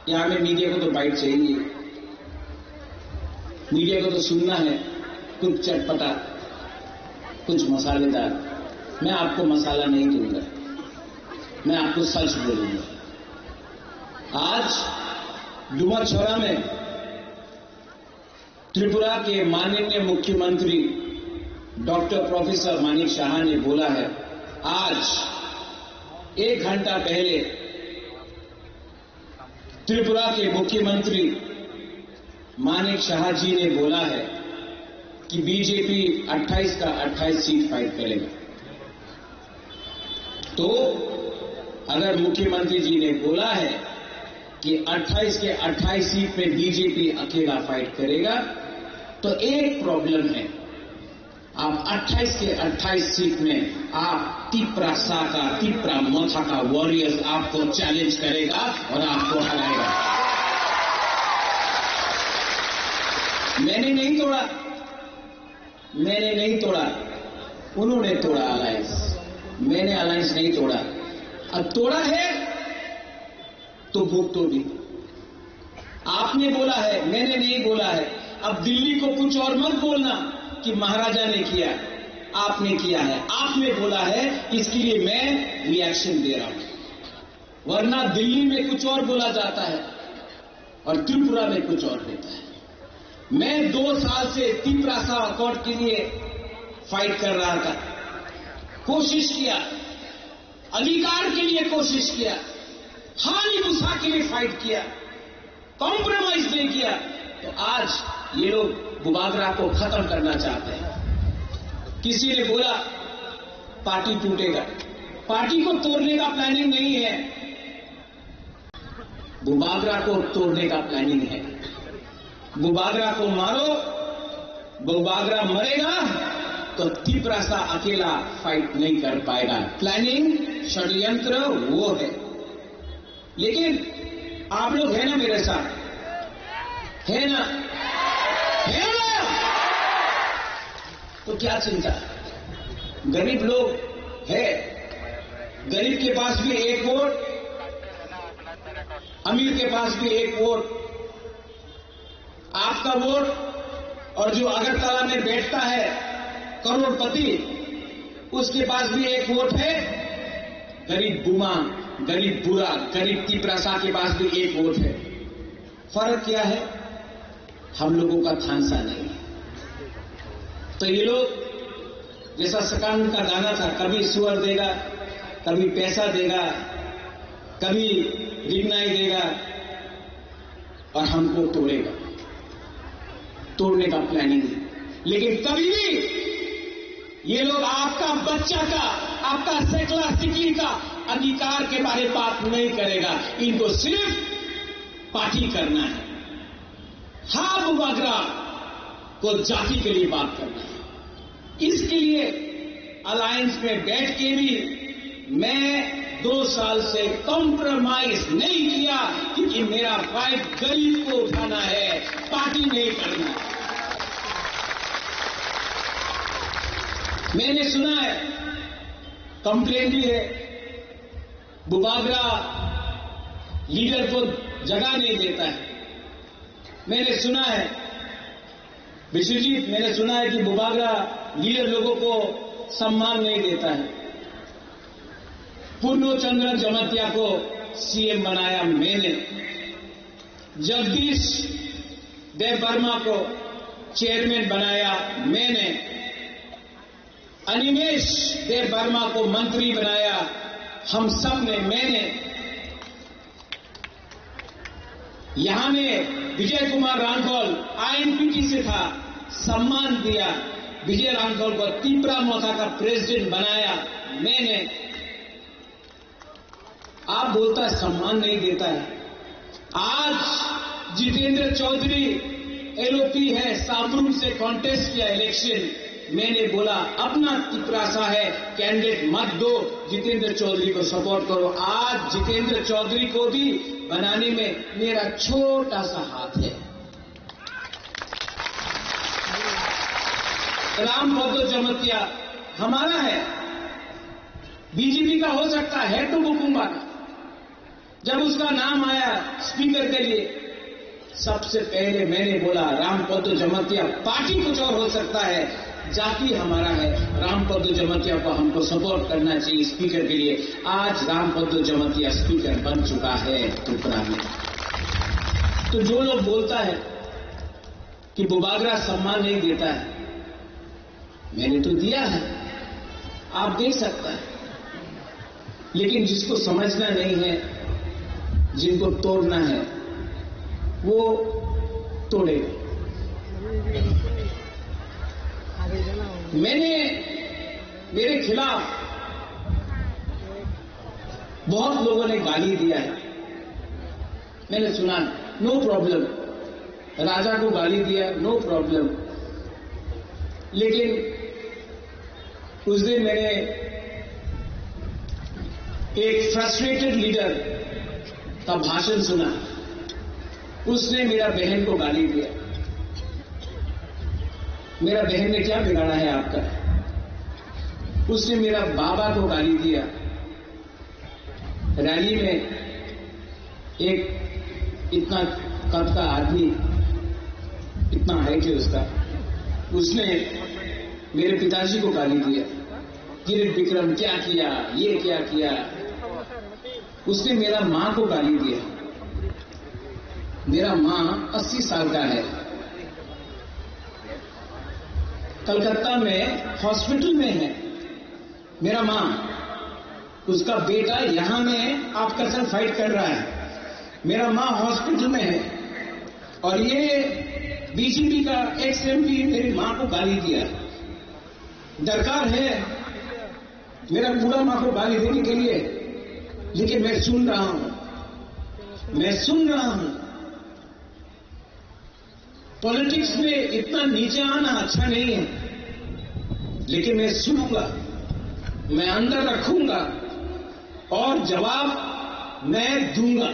यहां में मीडिया को तो बाइट चाहिए, मीडिया को तो सुनना है कुछ चटपटा, कुछ मसालेदार। मैं आपको मसाला नहीं दूंगा, मैं आपको सच बोलूंगा। आज डुमरछोरा में त्रिपुरा के माननीय मुख्यमंत्री डॉक्टर प्रोफेसर मानिक शाह ने बोला है, आज 1 घंटा पहले त्रिपुरा के मुख्यमंत्री मानिक शाह जी ने बोला है कि बीजेपी 28 का 28 सीट फाइट करेगा। तो अगर मुख्यमंत्री जी ने बोला है कि 28 के 28 सीट में बीजेपी अकेला फाइट करेगा, तो एक प्रॉब्लम है, आप 28 के 28 सीट में आप तिपरासा का, तिपरा मोथा का वॉरियर्स आपको चैलेंज करेगा और आपको हराएगा। मैंने नहीं तोड़ा, मैंने नहीं तोड़ा, उन्होंने तोड़ा अलायंस, मैंने अलायंस नहीं तोड़ा। अब तोड़ा है तो भूख तोड़ी। आपने बोला है, मैंने नहीं बोला है। अब दिल्ली को कुछ और मत बोलना कि महाराजा ने किया, आपने किया है, आपने बोला है, इसके लिए मैं रिएक्शन दे रहा हूं। वरना दिल्ली में कुछ और बोला जाता है और त्रिपुरा में कुछ और देता है। मैं 2 साल से तिपरासा अकॉर्ड के लिए फाइट कर रहा था, कोशिश किया, अधिकार के लिए कोशिश किया, हानि भूसा के लिए फाइट किया, कॉम्प्रोमाइज नहीं किया। तो आज ये लोग बुबागरा को खत्म करना चाहते हैं। किसी ने बोला पार्टी टूटेगा, पार्टी को तोड़ने का प्लानिंग नहीं है, बुबागरा को तोड़ने का प्लानिंग है। बुबागरा को मारो, बुबागरा मरेगा तो तिपरासा अकेला फाइट नहीं कर पाएगा। प्लानिंग, षड्यंत्र वो है। लेकिन आप लोग है ना मेरे साथ, है ना, है ना? तो क्या चिंता? गरीब लोग है, गरीब के पास भी 1 वोट, अमीर के पास भी 1 वोट। आपका वोट और जो अगरतला में बैठता है करोड़पति, उसके पास भी 1 वोट है। गरीब बुमा, गरीब बुरा, गरीब तिपरासा के पास भी 1 वोट है। फर्क क्या है? हम लोगों का थानसा नहीं है। तो ये लोग जैसा सकान का गाना था, कभी सुअर देगा, कभी पैसा देगा, कभी रिगनाई देगा और हमको तोड़ेगा, तोड़ने का प्लानिंग है। लेकिन कभी भी ये लोग आपका बच्चा का, आपका सेकला सिकली का अधिकार के बारे में बात नहीं करेगा। इनको सिर्फ पार्टी करना है। हाँ, बुबागरा को जाति के लिए बात करना है। इसके लिए अलायंस में बैठ के भी मैं 2 साल से कॉम्प्रोमाइज नहीं किया, क्योंकि मेरा फाइट गरीब को उठाना है, पार्टी नहीं करना है। मैंने सुना है, कंप्लेन भी है, बुबागरा लीडर को जगह नहीं देता है। मैंने सुना है विश्वजीत, मैंने सुना है कि बुबागरा लीडर लोगों को सम्मान नहीं देता है। पूर्णचंद्र जमतिया को सीएम बनाया मैंने, जगदीश देव वर्मा को चेयरमैन बनाया मैंने, अनिमेश देव वर्मा को मंत्री बनाया हम सब ने, मैंने। यहां में विजय कुमार रांधौल आईएनपीटी से था, सम्मान दिया। विजय रांधौल को तिपरा मोथा का प्रेसिडेंट बनाया मैंने। आप बोलता है सम्मान नहीं देता है। आज जितेंद्र चौधरी एलओपी है, साबरूम से कॉन्टेस्ट किया इलेक्शन, मैंने बोला अपना तिपरासा है, कैंडिडेट मत दो, जितेंद्र चौधरी को सपोर्ट करो। आज जितेंद्र चौधरी को भी बनाने में मेरा छोटा सा हाथ है। रामपद्दो जमतिया हमारा है, बीजेपी का हो सकता है तो बुकुंबा का। जब उसका नाम आया स्पीकर के लिए, सबसे पहले मैंने बोला रामपद्दो जमतिया, पार्टी कुछ और हो सकता है, जाति हमारा है, रामपद्दो जमतिया को हमको सपोर्ट करना चाहिए स्पीकर के लिए। आज रामपद्दो जमतिया स्पीकर बन चुका है त्रिपुरा में। तो जो लोग बोलता है कि बुबागरा सम्मान नहीं देता है, मैंने तो दिया है, आप देख सकता है। लेकिन जिसको समझना नहीं है, जिनको तोड़ना है, वो तोड़ेगा। मैंने मेरे खिलाफ बहुत लोगों ने गाली दिया है, मैंने सुना, नो प्रॉब्लम। राजा को गाली दिया, नो प्रॉब्लम। लेकिन उस दिन मैंने एक फ्रस्ट्रेटेड लीडर का भाषण सुना, उसने मेरा बहन को गाली दिया। मेरा बहन ने क्या बिगाड़ा है आपका? उसने मेरा बाबा को गाली दिया। रैली में एक इतना कद का आदमी, इतना हाइट है उसका, उसने मेरे पिताजी को गाली दिया, किरीट विक्रम क्या किया, ये क्या किया। उसने मेरा मां को गाली दिया। मेरा मां 80 साल का है, कलकत्ता में हॉस्पिटल में है मेरा मां। उसका बेटा यहां में आपका साथ फाइट कर रहा है, मेरा मां हॉस्पिटल में है। और ये बीजेपी का एक्स एमपी मेरी मां को गाली दिया। दरकार है मेरा पूरा मां को गाली देने के लिए, लेकिन मैं सुन रहा हूं, मैं सुन रहा हूं। पॉलिटिक्स में इतना नीचे आना अच्छा नहीं है, लेकिन मैं सुनूंगा, मैं अंदर रखूंगा और जवाब मैं दूंगा,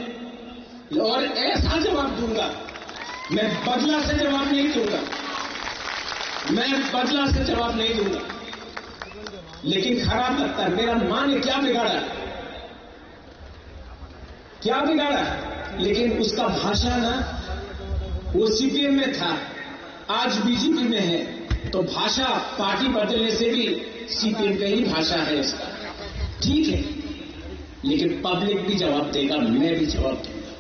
और ऐसा जवाब दूंगा। मैं बदला से जवाब नहीं दूंगा, मैं बदला से जवाब नहीं दूंगा। लेकिन खराब लगता है, मेरा मां ने क्या बिगाड़ा, क्या बिगाड़ा। लेकिन उसका भाषा ना, वो सीपीएम में था, आज बीजेपी में है, तो भाषा पार्टी बदलने से भी सीपीएम का ही भाषा है इसका, ठीक है। लेकिन पब्लिक भी जवाब देगा, मैं भी जवाब दूंगा।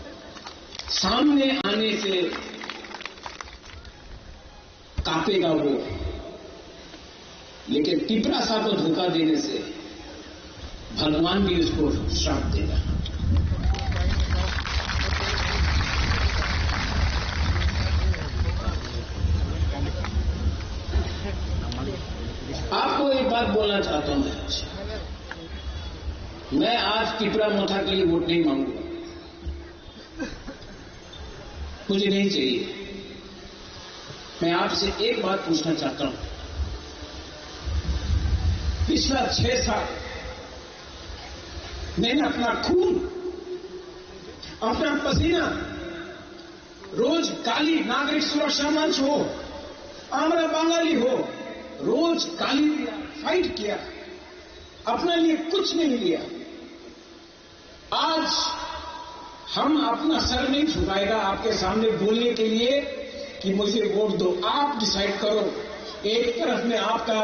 सामने आने से कांपेगा वो, लेकिन तिपरासा को धोखा देने से भगवान भी उसको श्राप देगा। आपको एक बात बोलना चाहता हूं, मैं आज तिपरा मोथा के लिए वोट नहीं मांगूंगा, मुझे नहीं चाहिए। मैं आपसे एक बात पूछना चाहता हूं, पिछला 6 साल मैंने अपना खून, अपना पसीना, रोज काली नागरिक सुरक्षा मंच हो, आमरा बंगाली हो, रोज गाली दिया, फाइट किया, अपने लिए कुछ नहीं लिया। आज हम अपना सर नहीं झुकाएगा आपके सामने बोलने के लिए कि मुझे वोट दो। आप डिसाइड करो, एक तरफ में आपका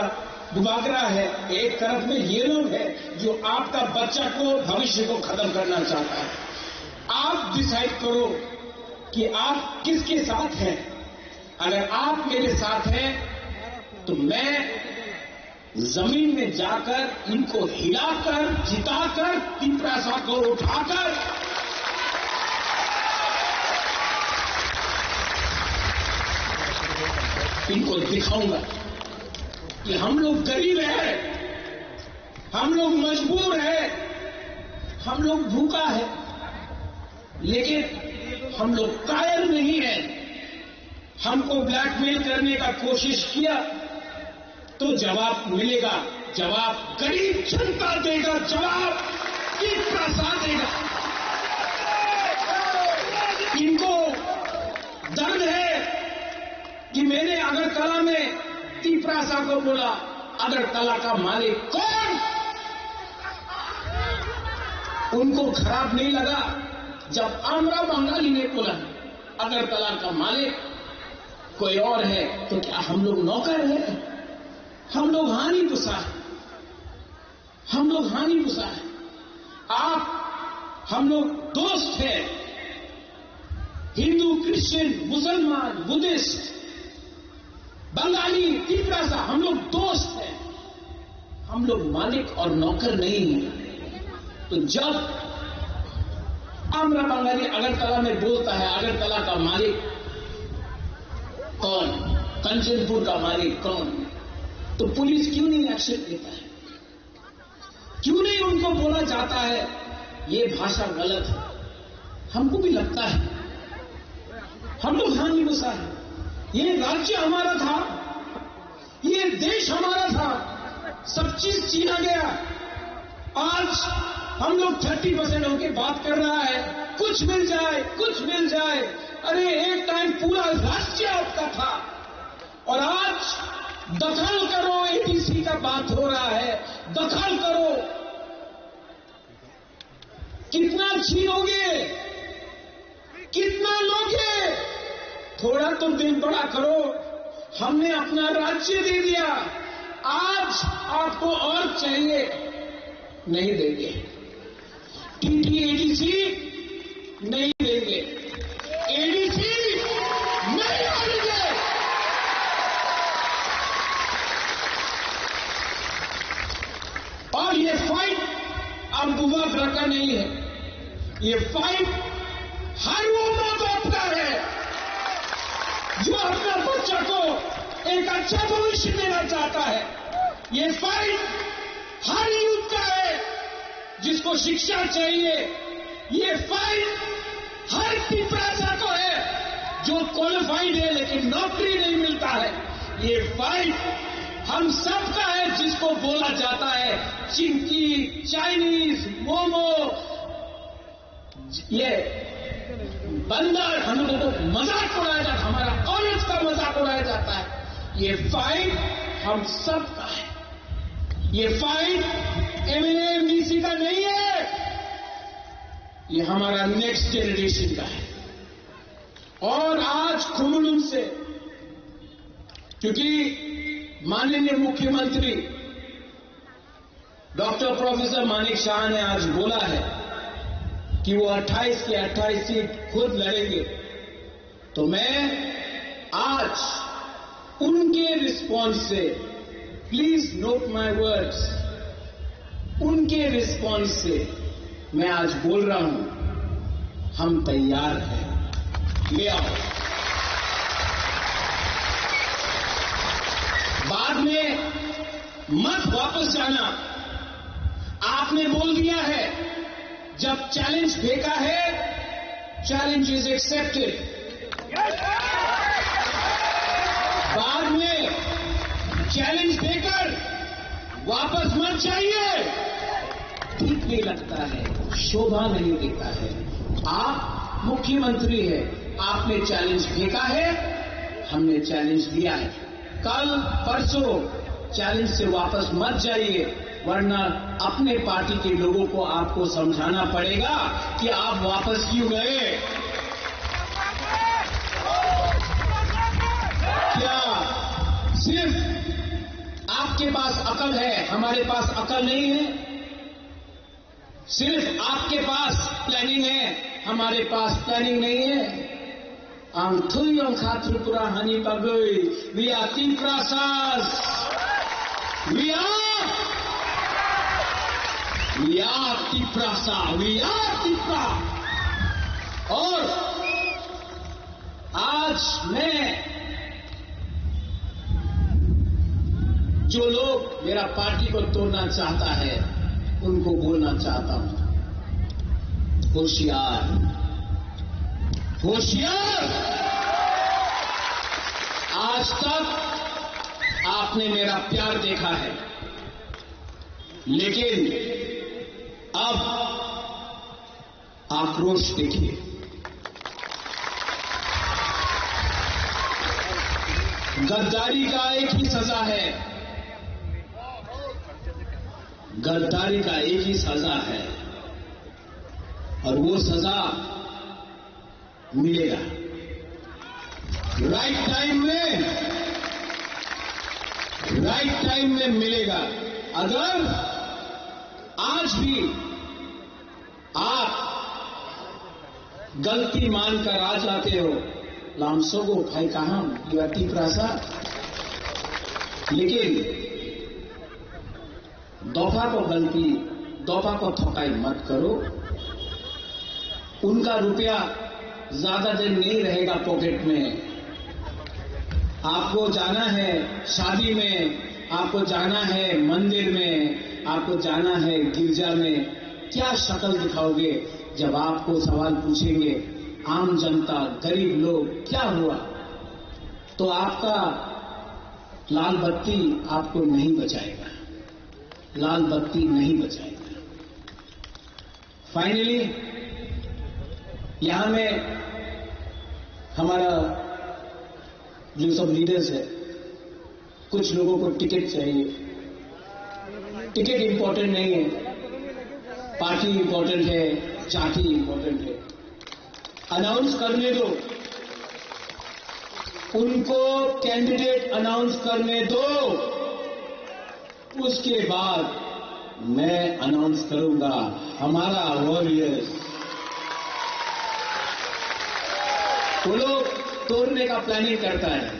दुबागरा है, एक तरफ में ये लोग है जो आपका बच्चा को भविष्य को खत्म करना चाहता है। आप डिसाइड करो कि आप किसके साथ हैं। अगर आप मेरे साथ हैं तो मैं जमीन में जाकर इनको हिलाकर, जिताकर, पिपरासा को उठाकर इनको दिखाऊंगा कि हम लोग गरीब हैं, हम लोग मजबूर हैं, हम लोग भूखा है, लेकिन हम लोग कायर नहीं है। हमको ब्लैकमेल करने का कोशिश किया तो जवाब मिलेगा, जवाब गरीब जनता देगा, जवाब प्रसाद देगा। इनको दर्द है कि मैंने अगरतला में तीपरासा को बोला, अगरतला का मालिक कौन? उनको खराब नहीं लगा जब आमरा बंगाली ने बोला अगरतला का मालिक कोई और है, तो क्या हम लोग नौकर हैं? हम लोग हानि गुस्सा है, हम लोग हानि गुस्सा है। आप हम लोग दोस्त हैं, हिंदू, क्रिश्चियन, मुसलमान, बुद्धिस्ट, बंगाली, तीपरासा, हम लोग दोस्त हैं, हम लोग मालिक और नौकर नहीं हैं। तो जब आमरा बंगाली अगरतला में बोलता है अगरतला का मालिक कौन, कंचनपुर का मालिक कौन, तो पुलिस क्यों नहीं एक्शन लेता है? क्यों नहीं उनको बोला जाता है ये भाषा गलत है? हमको भी लगता है, हम लोग हानि गुस्सा है। ये राज्य हमारा था, ये देश हमारा था, सब चीज छीना गया। आज हम लोग 30% होके बात कर रहा है, कुछ मिल जाए, कुछ मिल जाए। अरे एक टाइम पूरा राज्य आपका था और आज दखल करो, एडीसी का बात हो रहा है, दखल करो। कितना छीनोगे, कितना लोगे? थोड़ा तो दिल बड़ा करो। हमने अपना राज्य दे दिया, आज आपको और चाहिए, नहीं देंगे। टीटीएडीसी नहीं देंगे, एडीसी नहीं देंगे। और ये फाइट अब बुबागरा का नहीं है, ये फाइट हर वो मां बाप का है जो अपना बच्चा को एक अच्छा भविष्य देना चाहता है। ये फाइट हर यूथ का है जिसको शिक्षा चाहिए। ये फाइट हर पिपरासा को है जो क्वालिफाइड है लेकिन नौकरी नहीं मिलता है। ये फाइट हम सब का है जिसको बोला जाता है चिंकी, चाइनीज, मोमो, ये बंदर, हम लोगों को मजाक उड़ाया जाता है, हमारा कॉलेज का मजाक उड़ाया जाता है। ये फाइट हम सब का है। ये फाइट एमएलए एमडीसी का नहीं है, ये हमारा नेक्स्ट जनरेशन का है। और आज खुमलुम से, क्योंकि माननीय मुख्यमंत्री डॉक्टर प्रोफेसर मानिक शाह ने आज बोला है कि वो 28 के 28 सीट खुद लड़ेंगे, तो मैं आज उनके रिस्पॉन्स से, प्लीज नोट माय वर्ड्स, उनके रिस्पॉन्स से मैं आज बोल रहा हूं, हम तैयार हैं, ले आओ। बाद में मत वापस जाना। आपने बोल दिया है, जब चैलेंज फेंका है, चैलेंज इज एक्सेप्टेड। बाद में चैलेंज देकर वापस मत जाइए, ठीक नहीं लगता है, शोभा नहीं देता है। आप मुख्यमंत्री है, आपने चैलेंज फेंका है, हमने चैलेंज दिया है। कल परसों चैलेंज से वापस मत जाइए, वरना अपने पार्टी के लोगों को आपको समझाना पड़ेगा कि आप वापस क्यों गए। क्या सिर्फ आपके पास अकल है, हमारे पास अकल नहीं है। सिर्फ आपके पास प्लानिंग है, हमारे पास प्लानिंग नहीं है। Ang tuyong katripura hani bagoy, we are Tiprasas. We are Tiprasa, we are Tipra. और आज मैं जो लोग मेरा पार्टी को तोड़ना चाहता है उनको बोलना चाहता हूं, होशियार होशियार। आज तक आपने मेरा प्यार देखा है, लेकिन अब आक्रोश देखिए। गद्दारी का एक ही सजा है, गद्दारी का एक ही सजा है, और वो सजा मिलेगा राइट टाइम में मिलेगा। अगर आज भी आप गलती मानकर आ जाते हो, लामसोगो भाई कहां युवा टिप्रासा, लेकिन दफा को गलती, दफा को थकाई मत करो। उनका रुपया ज्यादा दिन नहीं रहेगा पॉकेट में। आपको जाना है शादी में, आपको जाना है मंदिर में, आपको जाना है गिरजा में। क्या शक्ल दिखाओगे जब आपको सवाल पूछेंगे आम जनता, गरीब लोग, क्या हुआ? तो आपका लाल बत्ती आपको नहीं बचाएगा, लाल बत्ती नहीं बचाएगा। फाइनली यहां में हमारा जो सब लीडर्स है, कुछ लोगों को टिकट चाहिए। टिकट इंपॉर्टेंट नहीं है, पार्टी इंपॉर्टेंट है, चाटी इंपॉर्टेंट है। अनाउंस करने दो, उनको कैंडिडेट अनाउंस करने दो, उसके बाद मैं अनाउंस करूंगा हमारा वॉरियर्स। वो लोग तोड़ने का प्लानिंग करता है,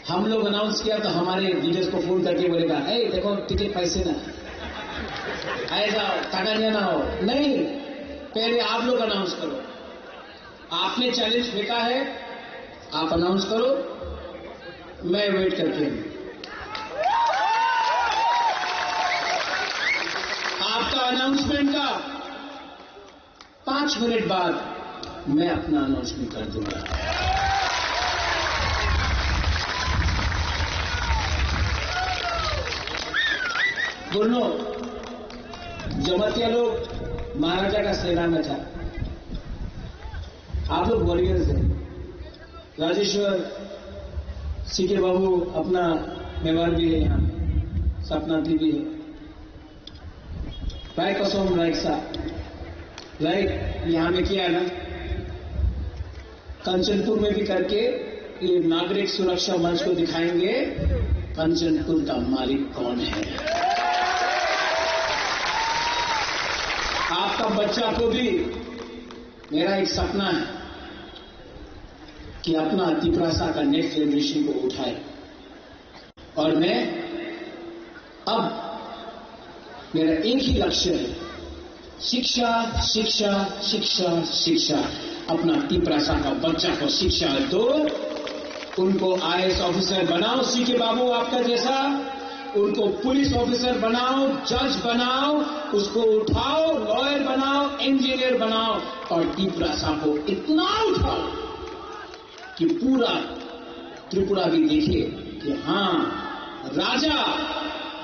हम लोग अनाउंस किया तो हमारे लीडर्स को फोन करके बोलेगा, ए देखो टिकट पैसे ना आए जाओ, टाका ना हो। नहीं, पहले आप लोग अनाउंस करो। आपने चैलेंज फेंका है, आप अनाउंस करो, मैं वेट करती हूं। आपका अनाउंसमेंट का 5 मिनट बाद मैं अपना अनाउंसमेंट कर दूंगा। दोनों जमातिया लोग महाराजा का सेना में था, आप लोग वॉरियर्स हैं। राजेश्वर सीके बाबू अपना मेवार भी है, यहाँ सपना भी है, राय कसोम राय साहब राइट यहाँ में किया ना, कंचनपुर में भी करके ये नागरिक सुरक्षा मंच को दिखाएंगे कंचनपुर का मालिक कौन है। आपका बच्चा को भी मेरा एक सपना है कि अपना तिपरासा का नेक्स्ट जनरेशन को उठाए, और मैं अब मेरा एक ही लक्ष्य है, शिक्षा शिक्षा शिक्षा शिक्षा। अपना तिपरासा का बच्चा को शिक्षा दो, उनको आईएएस ऑफिसर बनाओ, सीके बाबू आपका जैसा, उनको पुलिस ऑफिसर बनाओ, जज बनाओ, उसको उठाओ, लॉयर बनाओ, इंजीनियर बनाओ, और तिपरासा को इतना उठाओ कि पूरा त्रिपुरा भी देखे कि हां, राजा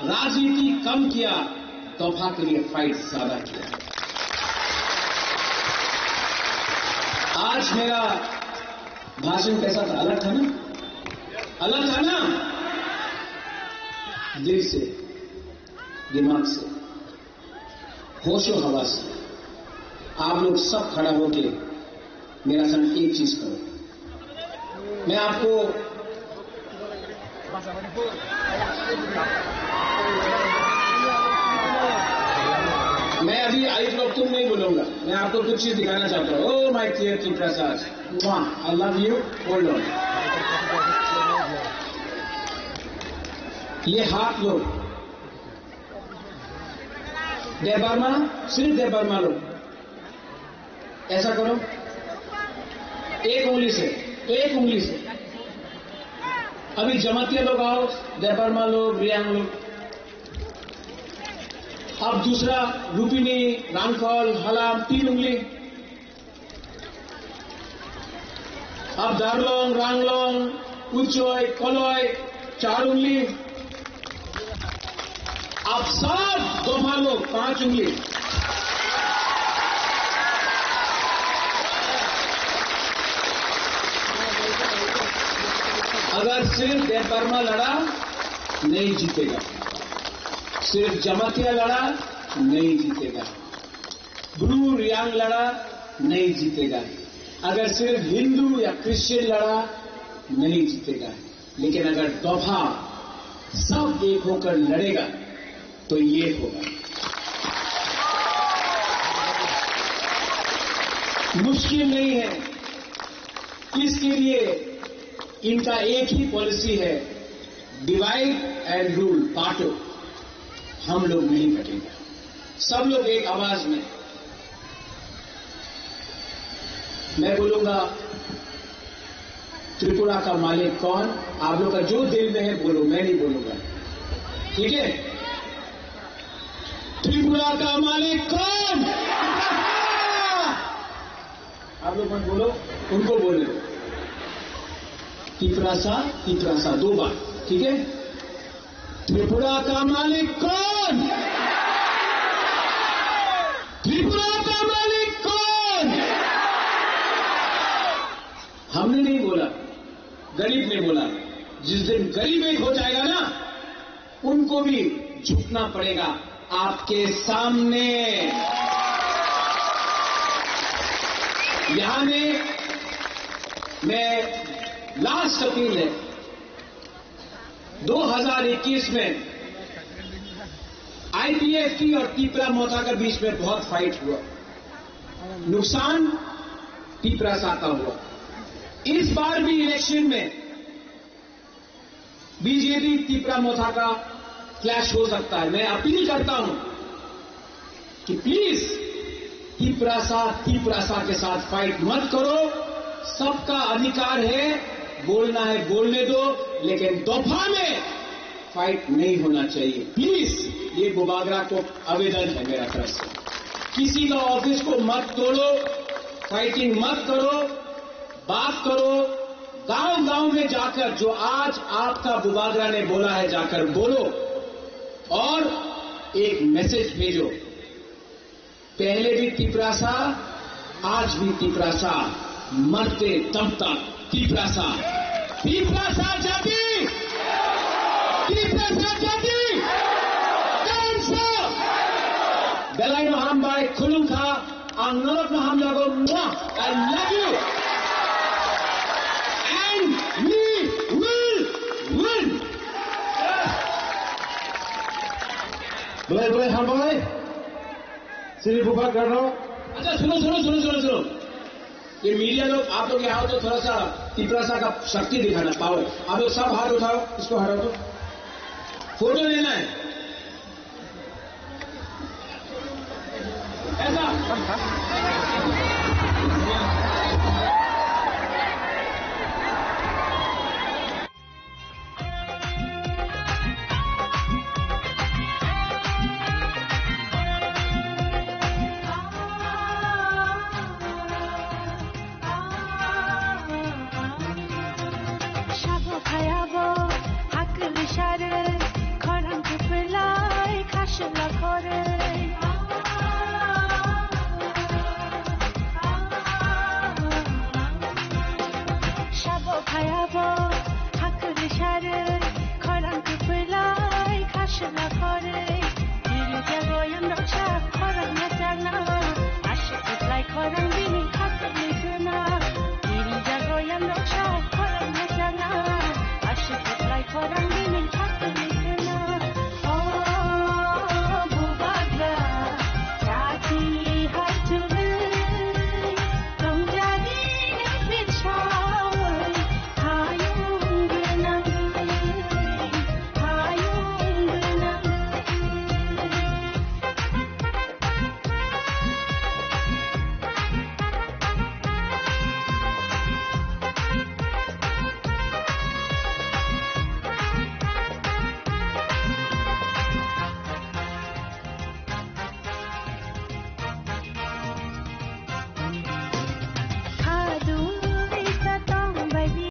राजनीति कम किया, तोहफा के लिए फाइट ज्यादा किया। आज मेरा भाषण कैसा था? अलग था ना? अलग था ना? दिल से, दिमाग से, होशो हवास से। आप लोग सब खड़ा होके मेरा संग एक चीज करो। मैं आपको मैं अभी आई लोग तुम नहीं बोलूंगा, मैं आपको कुछ चीज दिखाना चाहता हूँ। Oh my dear Triprasad, I love you, hold on. ये हाथ लो, देवबर्मा, सिर्फ देवबर्मा लो, ऐसा करो, एक उंगली से, एक उंगली से। अभी जमातिया लोग आओ, देवबर्मा लोग, रियांग लोग। अब दूसरा रूपिनी, रांगफल, हलाम, 3 उंगली। अब दारलोंग, रांगलोंग, उच्चोय, कलोय, 4 उंगली। अब सब दोफा लोग 5 उंगली। अगर सिर्फ देवबर्मा लड़ा नहीं जीतेगा, सिर्फ जमातिया लड़ा नहीं जीतेगा, ब्रू रियांग लड़ा नहीं जीतेगा, अगर सिर्फ हिंदू या क्रिश्चियन लड़ा नहीं जीतेगा। लेकिन अगर दोफा सब एक होकर लड़ेगा तो ये होगा। मुश्किल नहीं है, इसके लिए इनका एक ही पॉलिसी है, डिवाइड एंड रूल, बांटो। हम लोग नहीं बटेंगे, सब लोग एक आवाज में। मैं बोलूंगा त्रिपुरा का मालिक कौन, आप लोग का जो दिल में है बोलो, मैं नहीं बोलूंगा, ठीक है? त्रिपुरा का मालिक कौन? आप लोग मत बोलो, उनको बोले। तिप्रासा 2 बार, ठीक है? त्रिपुरा का मालिक कौन? त्रिपुरा का मालिक कौन? हमने नहीं बोला, गरीब ने बोला। जिस दिन गरीब एक हो जाएगा ना, उनको भी झुकना पड़ेगा आपके सामने। यहां में मैं लास्ट अपील है, 2021 में आईपीएफटी और तिपरा मोथा के बीच में बहुत फाइट हुआ, नुकसान तिपरासा का हुआ। इस बार भी इलेक्शन में बीजेपी तिपरा मोथा का क्लैश हो सकता है। मैं अपील करता हूं कि प्लीज तिपरासा के साथ फाइट मत करो। सबका अधिकार है, बोलना है बोलने दो, लेकिन दोफा में फाइट नहीं होना चाहिए प्लीज। ये बुबागरा को आवेदन है मेरा तरफ से, किसी का ऑफिस को मत तोड़ो, फाइटिंग मत करो, बात करो। गांव गांव में जाकर जो आज आपका बुबागरा ने बोला है जाकर बोलो और एक मैसेज भेजो। पहले भी तिपरासा, आज भी तिपरासा, मरते दम तक तिपरासा जाति, तिपरासा जाति, कैंसा बेलाइनो हामबाय खुलुंखा आंगनोट में हम लोगों I love you and we will win। बोले हम भाई श्री बुबा कर रहा हूं। अच्छा सुनो, ये मीडिया लोग, आप लोग यहाँ हो तो थोड़ा सा तिपरासा का शक्ति दिखाना, पावर। आप लोग सब हाथ उठाओ, इसको हटाओ, तो फोटो लेना है ऐसा।